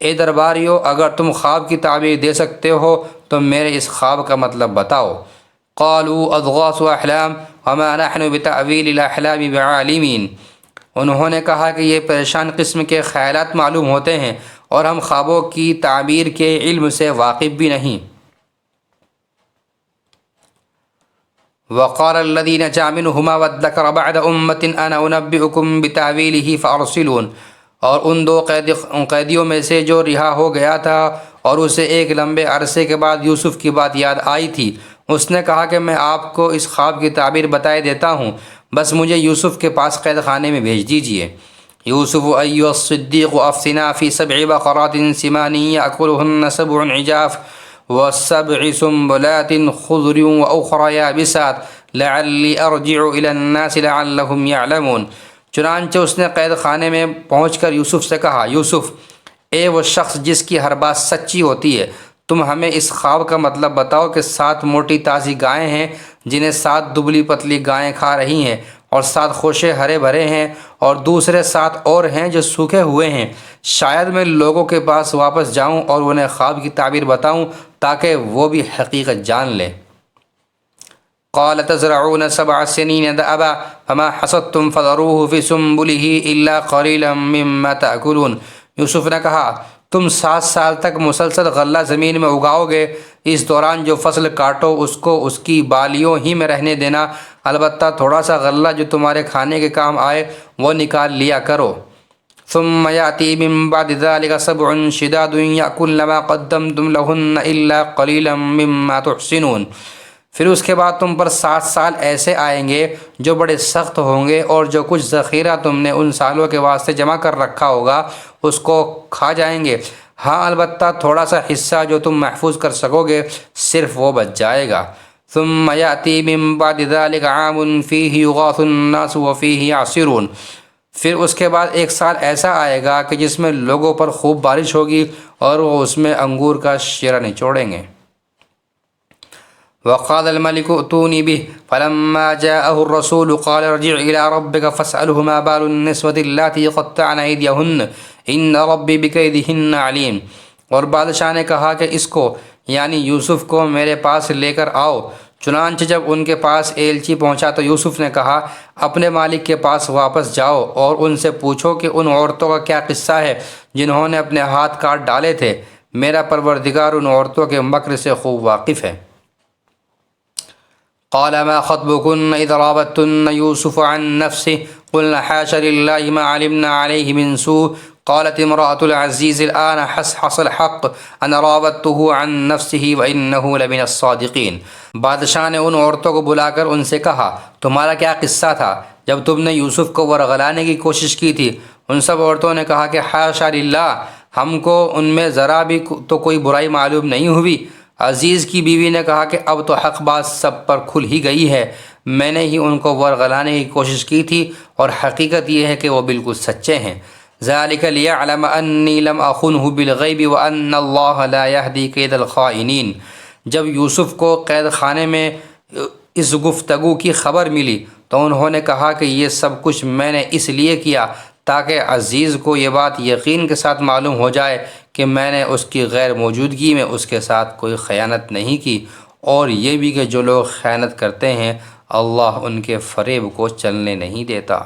اے درباریوں، اگر تم خواب کی تعبیر دے سکتے ہو تو میرے اس خواب کا مطلب بتاؤ۔ قالوا اضغاث احلام وما نحن بتأویل الاحلام بعالمین۔ انہوں نے کہا کہ یہ پریشان قسم کے خیالات معلوم ہوتے ہیں اور ہم خوابوں کی تعبیر کے علم سے واقف بھی نہیں۔ وقال الذي نجا منهما وادكر بعد أمة أنا أنبئكم بتأويله فأرسلون۔ اور ان 2 قیدیوں میں سے جو رہا ہو گیا تھا اور اسے ایک لمبے عرصے کے بعد یوسف کی بات یاد آئی تھی، اس نے کہا کہ میں آپ کو اس خواب کی تعبیر بتائے دیتا ہوں، بس مجھے یوسف کے پاس قید خانے میں بھیج دیجیے۔ یوسف ایھا الصدیق افتنا فی 7 بقرات سمان یأکلہن 7 عجاف و7 سنبلات خضر وأخرى یابسات لعلی ارجع الی الناس لعلہم یعلمون۔ چنانچہ اس نے قید خانے میں پہنچ کر یوسف سے کہا، یوسف، اے وہ شخص جس کی ہر بات سچی ہوتی ہے، تم ہمیں اس خواب کا مطلب بتاؤ کہ 7 موٹی تازی گائیں ہیں جنہیں 7 دبلی پتلی گائیں کھا رہی ہیں، اور 7 خوشے ہرے بھرے ہیں اور دوسرے 7 اور ہیں جو سوکھے ہوئے ہیں۔ شاید میں لوگوں کے پاس واپس جاؤں اور انہیں خواب کی تعبیر بتاؤں تاکہ وہ بھی حقیقت جان لے۔ قال تزرعون 7 سنين دأبا فما حصدتم فذروه في سنبله إلا قليلا مما تأكلون۔ یوسف نے کہا تم 7 سال تک مسلسل غلہ زمین میں اگاؤ گے، اس دوران جو فصل کاٹو اس کو اس کی بالیوں ہی میں رہنے دینا، البتہ تھوڑا سا غلہ جو تمہارے کھانے کے کام آئے وہ نکال لیا کرو۔ ثم يأتي من بعد ذلك 7 شداد يأكلن ما قدمتم لهن إلا قليلا مما تحسنون۔ پھر اس کے بعد تم پر 7 سال ایسے آئیں گے جو بڑے سخت ہوں گے، اور جو کچھ ذخیرہ تم نے ان سالوں کے واسطے جمع کر رکھا ہوگا اس کو کھا جائیں گے، ہاں البتہ تھوڑا سا حصہ جو تم محفوظ کر سکو گے صرف وہ بچ جائے گا۔ ثم يأتي من بعد ذلك عام فيه يغاث الناس وفيه يعصرون۔ پھر اس کے بعد 1 سال ایسا آئے گا کہ جس میں لوگوں پر خوب بارش ہوگی اور وہ اس میں انگور کا شیرہ نچوڑیں گے۔ وقال الملك ائتوني به فلما جاءه الرسول قال ارجع إلى ربك فاسأله ما بال النسوة اللاتي قطعن أيديهن إن ربي بكيدهن عليم۔ اور بادشاہ نے کہا کہ اس کو یعنی یوسف کو میرے پاس لے کر آؤ۔ چنانچہ جب ان کے پاس ایلچی پہنچا تو یوسف نے کہا اپنے مالک کے پاس واپس جاؤ اور ان سے پوچھو کہ ان عورتوں کا کیا قصہ ہے جنہوں نے اپنے ہاتھ کاٹ ڈالے تھے، میرا پروردگار ان عورتوں کے مکر سے خوب واقف ہے۔ قال ما خطبكن إذ راودتن يوسف عن نفسه قلنا حاش لله ما علمنا عليه من سوء قالت امرأة العزيز الآن حصحص الحق أنا راودته عن نفسه وإنه لمن الصادقين۔ بادشاہ نے ان عورتوں کو بلا کر ان سے کہا تمہارا کیا قصہ تھا جب تم نے یوسف کو ورغلانے کی کوشش کی تھی؟ ان سب عورتوں نے کہا کہ حاشا للہ، ہم کو ان میں ذرا بھی تو کوئی برائی معلوم نہیں ہوئی۔ عزیز کی بیوی نے کہا کہ اب تو حق بات سب پر کھل ہی گئی ہے، میں نے ہی ان کو ورغلانے کی کوشش کی تھی اور حقیقت یہ ہے کہ وہ بالکل سچے ہیں۔ ذالک لیعلم انی لم اخنہ بالغیب وان اللہ لا یہدی کید الخائنین۔ جب یوسف کو قید خانے میں اس گفتگو کی خبر ملی تو انہوں نے کہا کہ یہ سب کچھ میں نے اس لیے کیا تاکہ عزیز کو یہ بات یقین کے ساتھ معلوم ہو جائے کہ میں نے اس کی غیر موجودگی میں اس کے ساتھ کوئی خیانت نہیں کی، اور یہ بھی کہ جو لوگ خیانت کرتے ہیں اللہ ان کے فریب کو چلنے نہیں دیتا۔